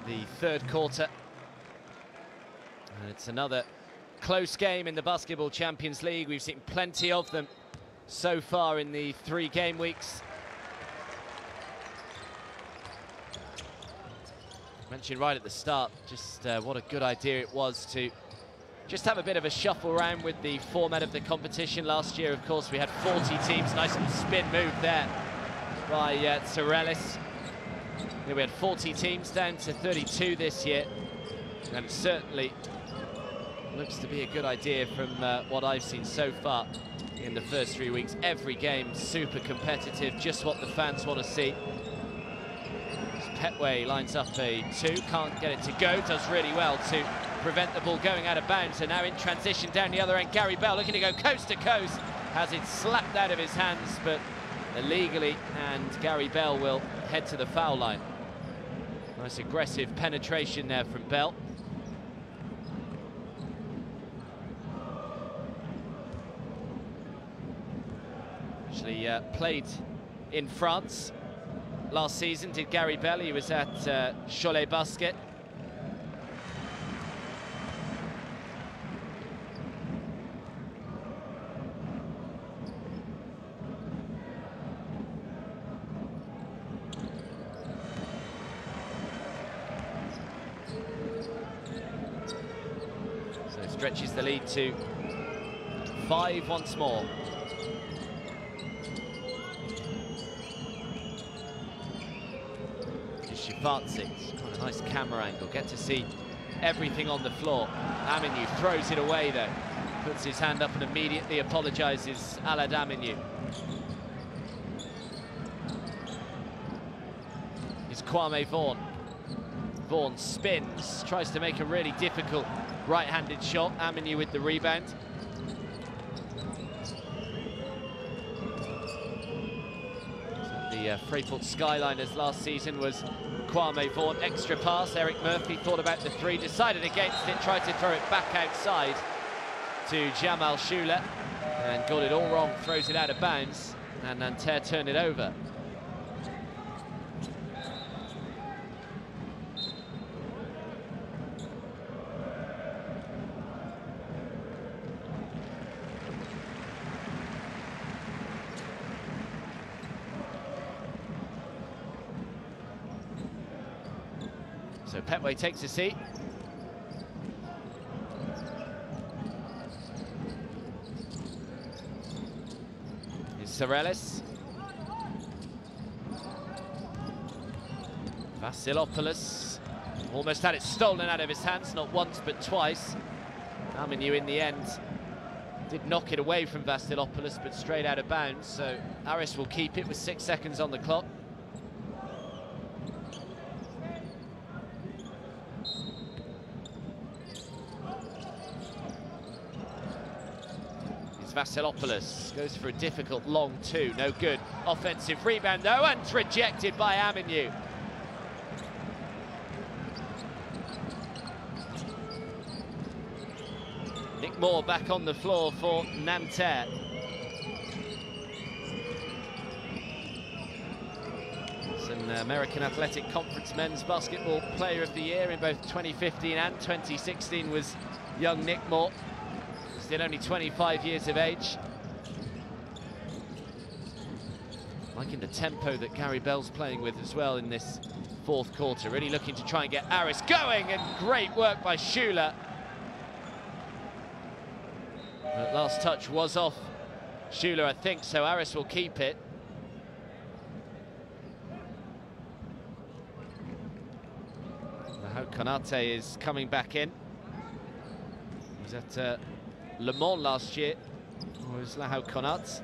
the third quarter. And it's another close game in the Basketball Champions League. We've seen plenty of them so far in the 3 game weeks. Mentioned right at the start just what a good idea it was to just have a bit of a shuffle around with the format of the competition. Last year, of course, we had 40 teams. Nice little spin move there by Sorellis. We had 40 teams down to 32 this year, and it certainly looks to be a good idea from what I've seen so far in the first 3 weeks. Every game super competitive, just what the fans want to see. Petway lines up a 2, can't get it to go, does really well to prevent the ball going out of bounds. And now in transition down the other end, Gary Bell looking to go coast to coast, has it slapped out of his hands, but illegally, and Gary Bell will head to the foul line. Nice aggressive penetration there from Bell. Actually played in France last season, did Gary Bell. He was at Cholet Basket. So stretches the lead to 5 once more. Shafarczyk, quite a nice camera angle, get to see everything on the floor. Aminyu throws it away though, puts his hand up and immediately apologises, Alad Aminyu. His Kwame Vaughan. Vaughan spins, tries to make a really difficult right-handed shot. Aminu with the rebound. The Freeport Skyliners last season was Kwame Vaughan. Extra pass, Eric Murphy thought about the three, decided against it, tried to throw it back outside to Jamal Shula and got it all wrong, throws it out of bounds, and Nanterre turned it over. So Petway takes a seat. Here's Sorelis. Vasilopoulos almost had it stolen out of his hands, not once but twice. Aminu in the end did knock it away from Vasilopoulos, but straight out of bounds. So Aris will keep it with 6 seconds on the clock. Vasilopoulos goes for a difficult long two, no good. Offensive rebound though, and rejected by Aminu. Nick Moore back on the floor for Nanterre. It's an American Athletic Conference Men's Basketball Player of the Year in both 2015 and 2016 was young Nick Moore. Still only 25 years of age. Liking the tempo that Gary Bell's playing with as well in this fourth quarter. Really looking to try and get Aris going, and great work by Shula. That last touch was off Shula, I think, so Aris will keep it. Laho Konate is coming back in. He was at Le Mans last year, was Laho Konate.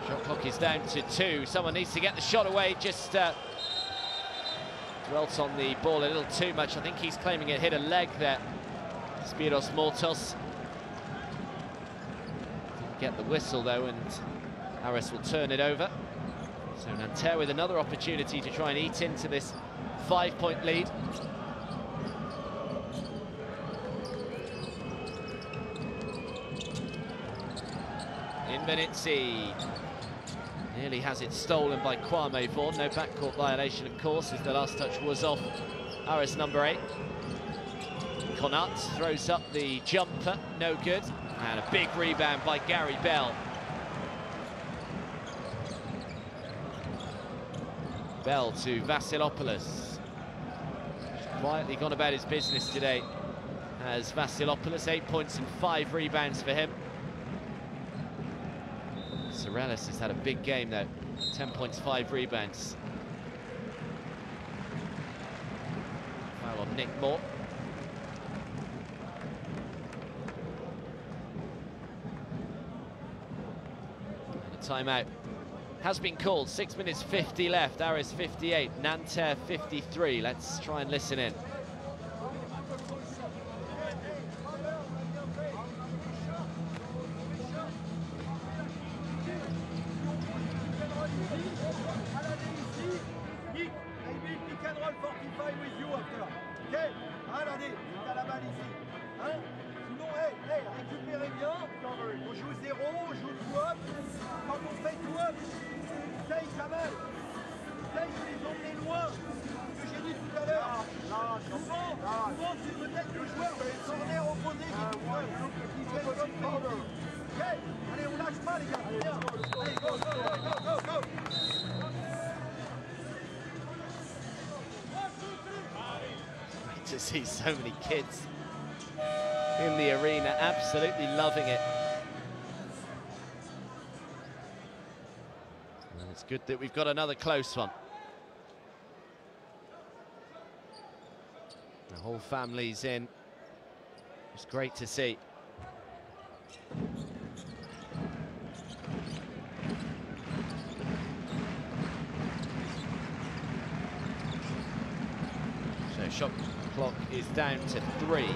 Shot clock is down to 2. Someone needs to get the shot away, just dwelt on the ball a little too much. I think he's claiming it hit a leg there. Spiros Mortos. Didn't get the whistle though, and Aris will turn it over. So Nanterre with another opportunity to try and eat into this 5-point lead. Inbenitsi nearly has it stolen by Kwame Vaughan. No backcourt violation, of course, as the last touch was off Aris number 8. Konate throws up the jumper, no good. And a big rebound by Gary Bell. Bell to Vasilopoulos. Quietly gone about his business today as Vasilopoulos. 8 points and 5 rebounds for him. Sorelis has had a big game though. 10 points, 5 rebounds. Foul on Nick Moore. And a timeout has been called. 6 minutes 50 left. Aris 58, Nanterre 53. Let's try and listen in. On joue 0, on joue tout up. Quand on fait tout up, essaye quand même. Essaye de les emmener loin. Ce que j'ai dit tout à l'heure. Souvent, c'est peut-être le joueur corner opposé qui fait comme ça. Ok, allez, on lâche pas les gars. Viens. Allez, go, go, go, go, go. Great to see so many kids in the arena, absolutely loving it. And it's good that we've got another close one. The whole family's in. It's great to see. So shot clock is down to 3.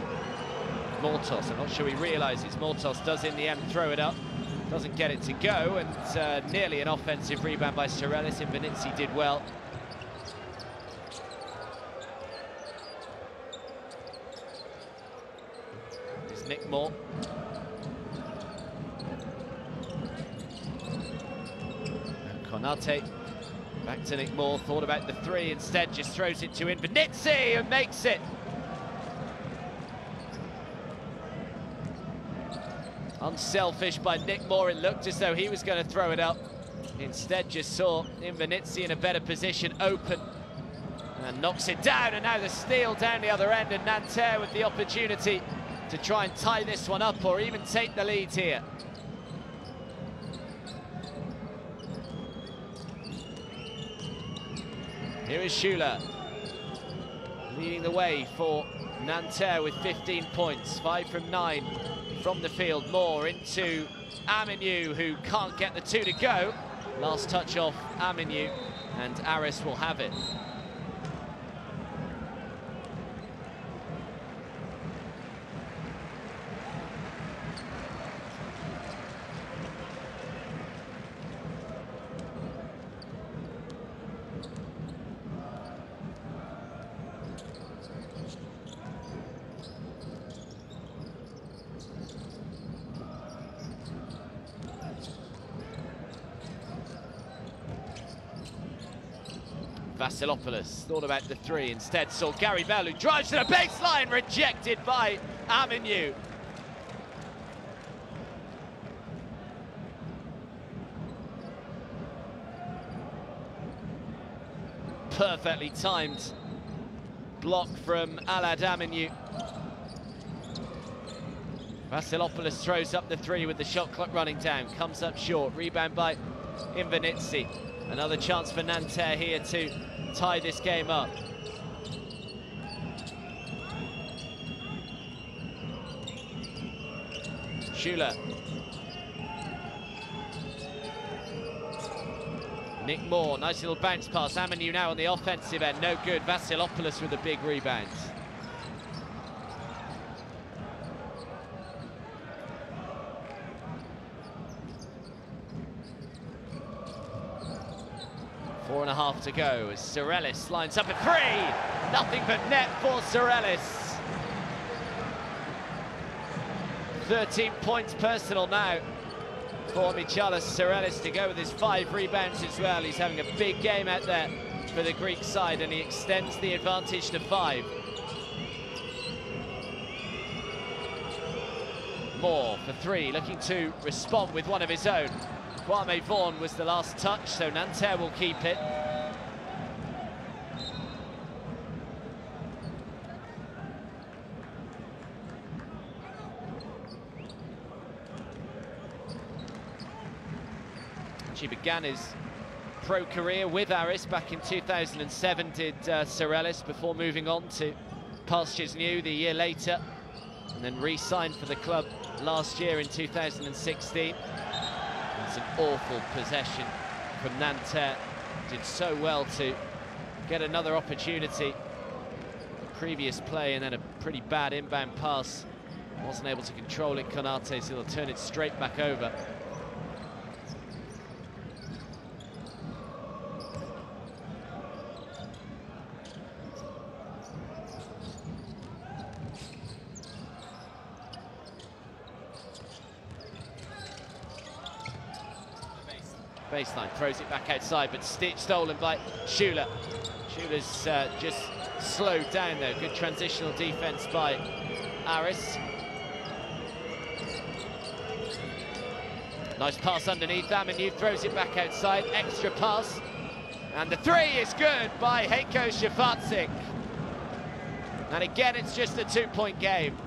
Mortos, I'm not sure he realises Mortos does in the end throw it up. Doesn't get it to go, and nearly an offensive rebound by Sorelis. Invenizzi did well. Here's Nick Moore. And Konate back to Nick Moore, thought about the 3, instead just throws it to Invenizzi and makes it. Unselfish by Nick Moore, it looked as though he was going to throw it up. Instead just saw Invenizzi in a better position, open, and knocks it down, and now the steal down the other end, and Nanterre with the opportunity to try and tie this one up or even take the lead here. Here is Schuler, leading the way for Nanterre with 15 points, 5 from 9 from the field. Moore into Aminu, who can't get the 2 to go. Last touch off Aminu, and Aris will have it. Vasilopoulos thought about the 3, instead saw Gary Bell, who drives to the baseline, rejected by Aminu. Perfectly timed block from Alad Aminu. Vasilopoulos throws up the 3 with the shot clock running down, comes up short, rebound by Invenizzi. Another chance for Nanterre here to tie this game up. Schuler. Nick Moore, nice little bounce pass. Aminu now on the offensive end, no good. Vasilopoulos with a big rebound. Four and a half to go as Sorelis lines up at 3. Nothing but net for Sorelis. 13 points personal now for Michalis Sorelis to go with his 5 rebounds as well. He's having a big game out there for the Greek side, and he extends the advantage to 5. Moore for 3, looking to respond with one of his own. Kwame Vaughan was the last touch, so Nanterre will keep it. He began his pro career with Aris back in 2007, did Sorelis, before moving on to pastures new the year later, and then re-signed for the club last year in 2016. It's an awful possession from Nanterre. Did so well to get another opportunity. The previous play and then a pretty bad inbound pass. Wasn't able to control it, Konate, so he'll turn it straight back over. Baseline, throws it back outside, but stolen by Schuler. Schuler's just slowed down though. Good transitional defense by Aris. Nice pass underneath. Aminu throws it back outside. Extra pass. And the 3 is good by Heiko Shafatzik. And again, it's just a 2-point game.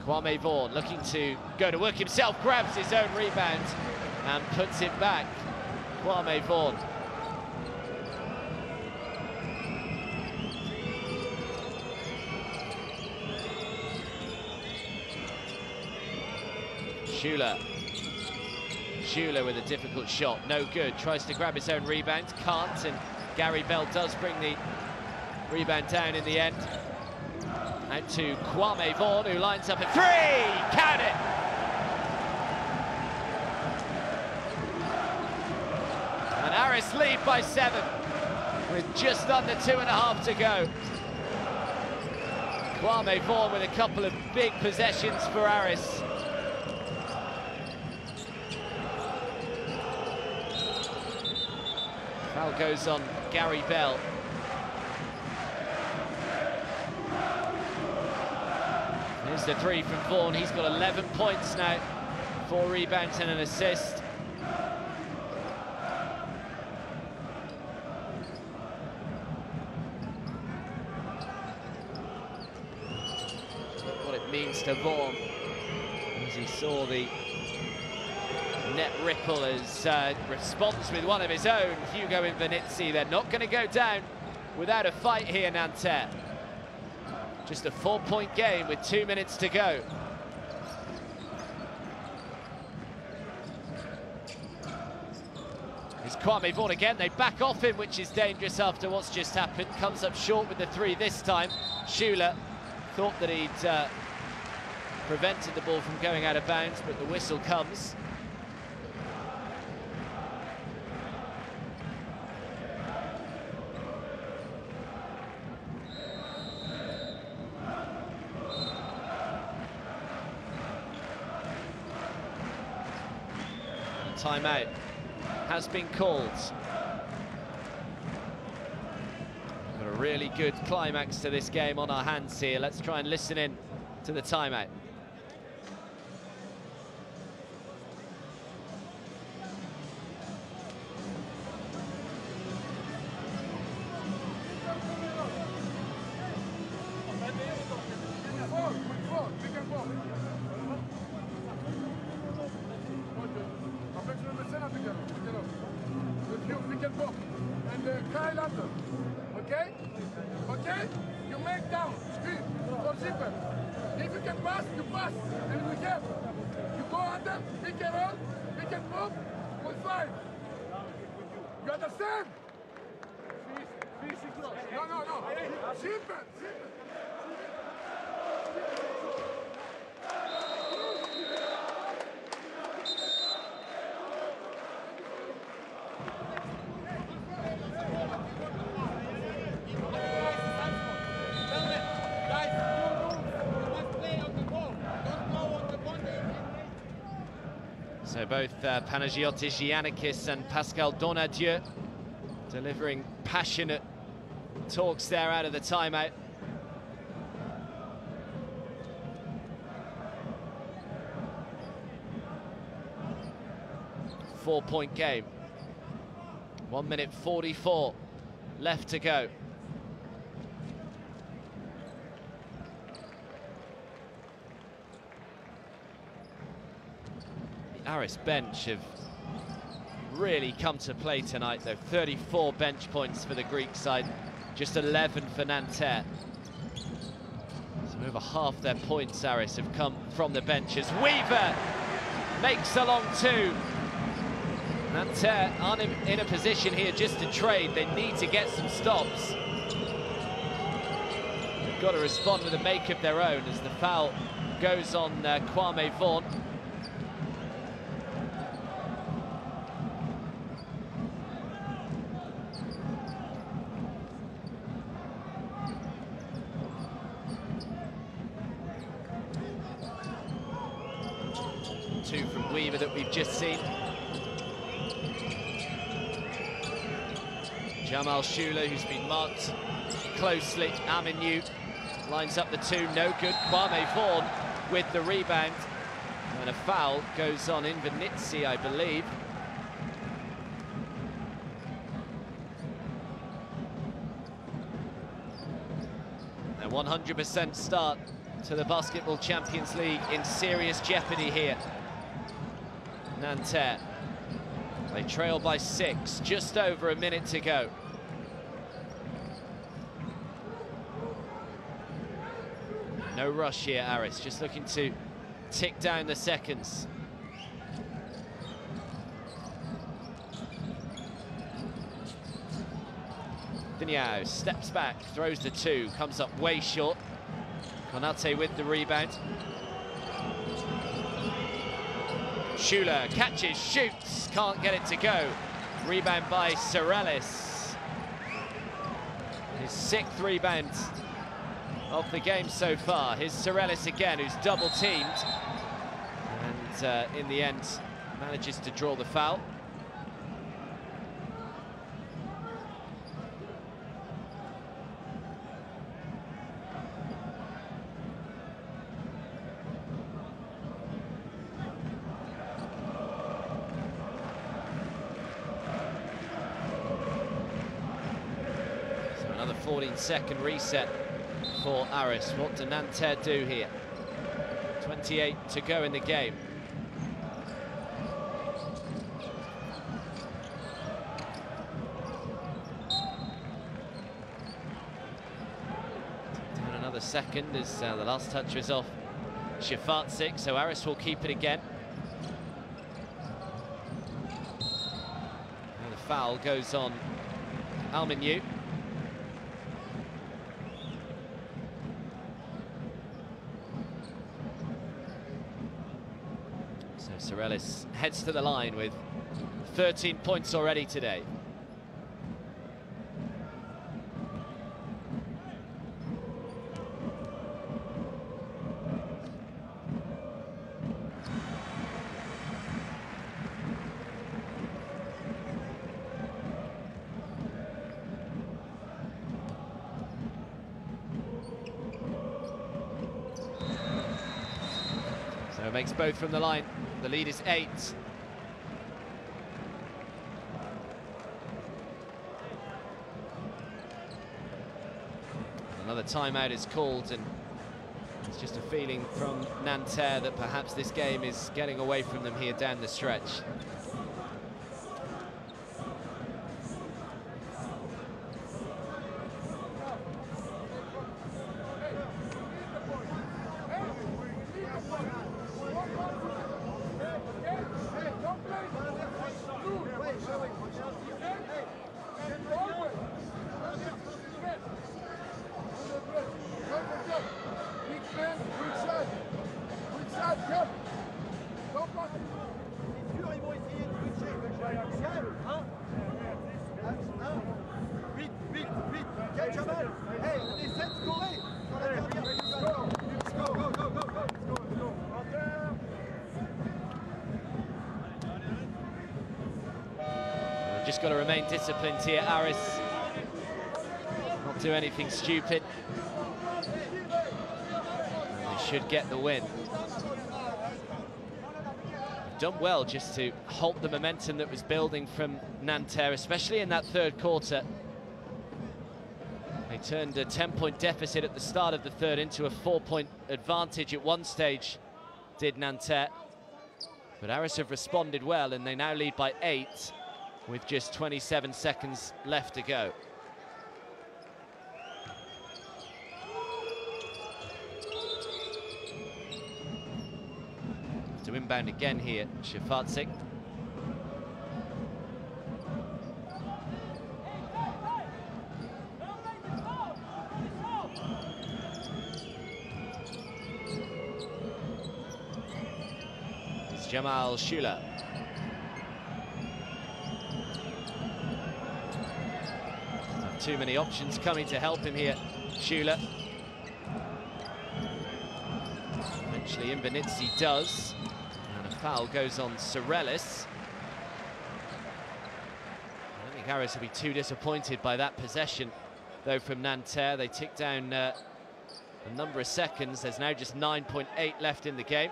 Kwame Vaughan looking to go to work himself, grabs his own rebound and puts it back. Kwame Vaughan. Schuler with a difficult shot, no good. Tries to grab his own rebound, can't, and Gary Bell does bring the rebound down in the end. Out to Kwame Vaughan, who lines up a three! Count it! And Aris lead by 7, with just under 2.5 to go. Kwame Vaughan with a couple of big possessions for Aris. Foul goes on Gary Bell. Here's the three from Vaughan. He's got 11 points now, 4 rebounds and an assist. What it means to Vaughan as he saw the net ripple as response with one of his own, Hugo Invernizzi. They're not going to go down without a fight here, Nanterre. Just a 4-point game with 2 minutes to go. It's Kwame Vaughan again. They back off him, which is dangerous after what's just happened. Comes up short with the 3 this time. Schuler thought that he'd prevented the ball from going out of bounds, but the whistle comes. Timeout has been called. Got a really good climax to this game on our hands here. Let's try and listen in to the timeout. Okay? You make down, screen, for zipper. If you can pass, you pass. And we have. You go under, pick and roll, pick and move, with 5. You understand? No. Zipper. So both Panagiotis Giannakis and Pascal Donadieu delivering passionate talks there out of the timeout. Four-point game. 1 minute 44 left to go. Aris bench have really come to play tonight, though. 34 bench points for the Greek side, just 11 for Nanterre. So over half their points, Aris, have come from the benches. Weaver makes a long 2. Nanterre aren't in a position here just to trade. They need to get some stops. They've got to respond with a make of their own as the foul goes on Kwame Vaughan. From Weaver that we've just seen. Jamal Schuler, who's been marked closely. Aminu lines up the 2, no good. Kwame Vaughan with the rebound. And a foul goes on Invernizzi, I believe. A 100% start to the Basketball Champions League in serious jeopardy here. Nanterre. They trail by 6, just over a minute to go. No rush here, Aris, just looking to tick down the seconds. Diniao steps back, throws the 2, comes up way short. Konate with the rebound. Schuler catches, shoots, can't get it to go. Rebound by Sorellis. His 6th rebound of the game so far. Here's Sorellis again, who's double teamed. And in the end, manages to draw the foul. So another 14-second reset for Aris. What do Nanterre do here? 28 to go in the game. Down another second as the last touch was off Shafatsik, so Aris will keep it again. And the foul goes on Alminu. So Sorellis heads to the line with 13 points already today. So makes both from the line. The lead is 8. Another timeout is called, and it's just a feeling from Nanterre that perhaps this game is getting away from them here down the stretch. Just got to remain disciplined here, Aris. Not do anything stupid. And they should get the win. Done well just to halt the momentum that was building from Nanterre, especially in that third quarter. They turned a 10-point deficit at the start of the third into a 4-point advantage at one stage, did Nanterre. But Aris have responded well, and they now lead by 8 with just 27 seconds left to go. To inbound again here, Shafatsik. It's Jamal Schuler. Not too many options coming to help him here, Schuler. Eventually Imbanitsi does. Foul goes on Sorellis. I don't think Aris will be too disappointed by that possession, though, from Nanterre. They tick down a number of seconds. There's now just 9.8 left in the game.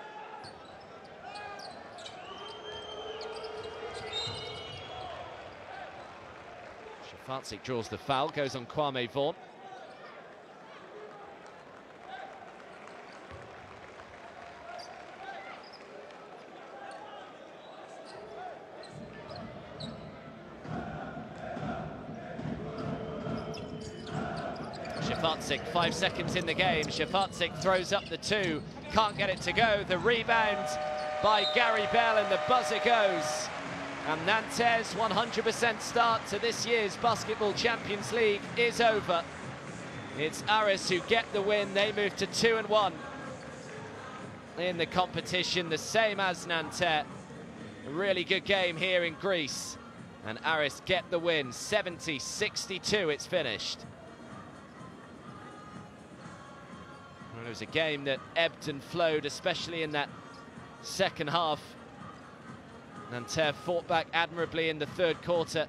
Shafatsik draws the foul, goes on Kwame Vaughan. Shafarczyk. 5 seconds in the game. Shafarczyk throws up the 2, can't get it to go. The rebound by Gary Bell, and the buzzer goes. And Nanterre's 100% start to this year's Basketball Champions League is over. It's Aris who get the win. They move to 2-1 in the competition, the same as Nanterre. A really good game here in Greece. And Aris get the win, 70-62, it's finished. Well, it was a game that ebbed and flowed, especially in that second half. Nanterre fought back admirably in the third quarter,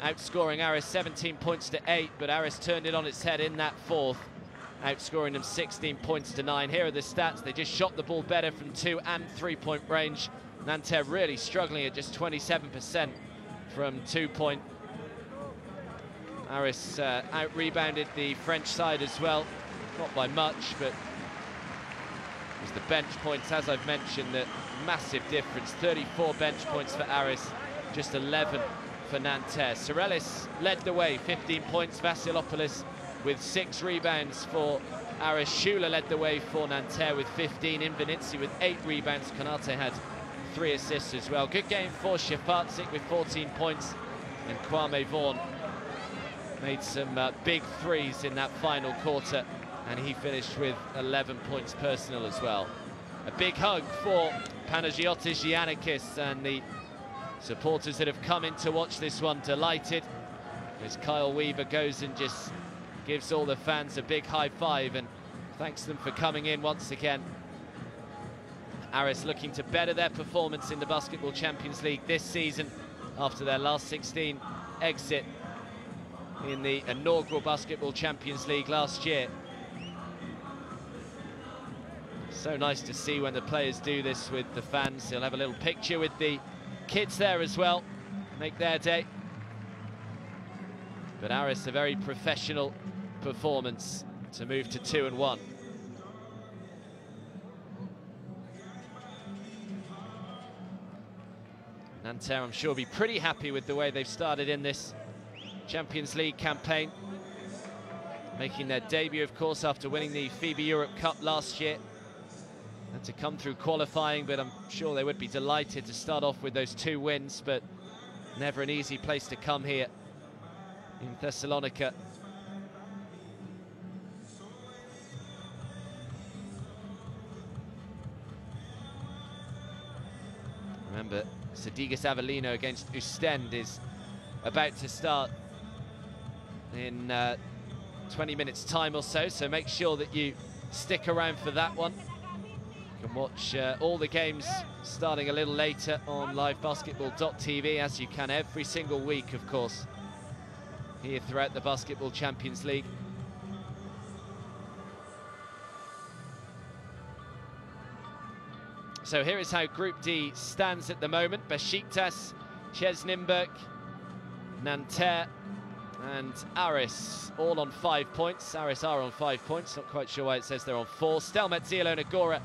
outscoring Aris 17 points to 8, but Aris turned it on its head in that fourth, outscoring them 16 points to 9. Here are the stats. They just shot the ball better from 2 and 3-point range. Nanterre really struggling at just 27% from 2-point. Aris out-rebounded the French side as well, not by much, but it was the bench points, as I've mentioned, that massive difference. 34 bench points for Aris, just 11 for Nanterre. Sorellis led the way, 15 points. Vasilopoulos with 6 rebounds for Aris. Shula led the way for Nanterre with 15. Invenitsi with 8 rebounds. Konate had 3 assists as well. Good game for Shafarczyk with 14 points. And Kwame Vaughan made some big threes in that final quarter, and he finished with 11 points personal as well. A big hug for Panagiotis Giannakis and the supporters that have come in to watch this one, delighted as Kyle Weaver goes and just gives all the fans a big high five and thanks them for coming in once again. Aris looking to better their performance in the Basketball Champions League this season after their last 16 exit in the inaugural Basketball Champions League last year. So nice to see when the players do this with the fans. They'll have a little picture with the kids there as well, make their day. But Aris, a very professional performance to move to 2-1. Nanterre, I'm sure, will be pretty happy with the way they've started in this Champions League campaign. Making their debut, of course, after winning the FIBA Europe Cup last year. Had to come through qualifying, but I'm sure they would be delighted to start off with those 2 wins, but never an easy place to come here in Thessalonica. Remember, Sadigas Avellino against Ostend is about to start in 20 minutes time or so, so make sure that you stick around for that one. You can watch all the games starting a little later on livebasketball.tv, as you can every single week, of course, here throughout the Basketball Champions League. So here is how Group D stands at the moment. Besiktas, Chesnimberg, Nanterre and Aris all on 5 points. Aris are on 5 points, not quite sure why it says they're on 4. Stelmet Zielona Góra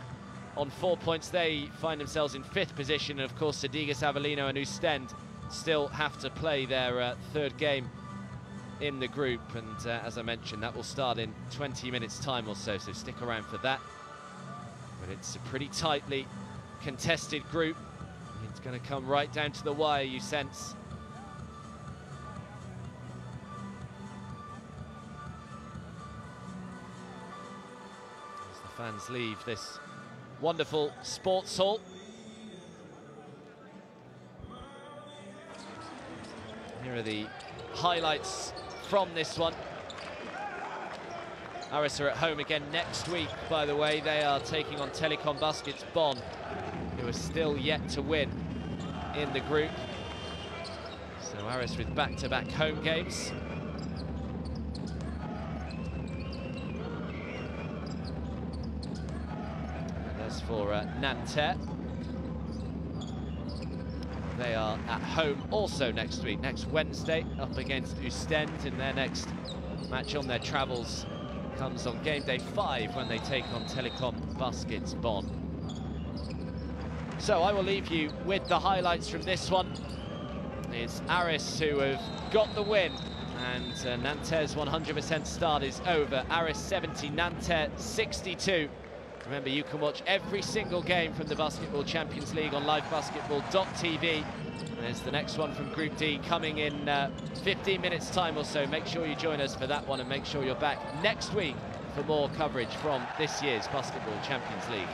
on 4 points. They find themselves in 5th position, and of course Sadigas Avellino and Ostend still have to play their 3rd game in the group, and as I mentioned, that will start in 20 minutes time or so, so stick around for that. But it's a pretty tightly contested group. It's going to come right down to the wire, you sense. As the fans leave this wonderful sports hall. Here are the highlights from this one. Aris are at home again next week, by the way. They are taking on Telecom Baskets Bonn, who are still yet to win in the group. So Aris with back-to-back home games. And as for Nanterre, they are at home also next week, next Wednesday, up against Ostend in their next match on their travels. Comes on game day 5 when they take on Telecom Baskets Bonn. So I will leave you with the highlights from this one. It's Aris who have got the win, And Nanterre's 100% start is over. Aris 70, Nanterre 62. Remember, you can watch every single game from the Basketball Champions League on livebasketball.tv. There's the next one from Group D coming in 15 minutes time or so. Make sure you join us for that one, and make sure you're back next week for more coverage from this year's Basketball Champions League.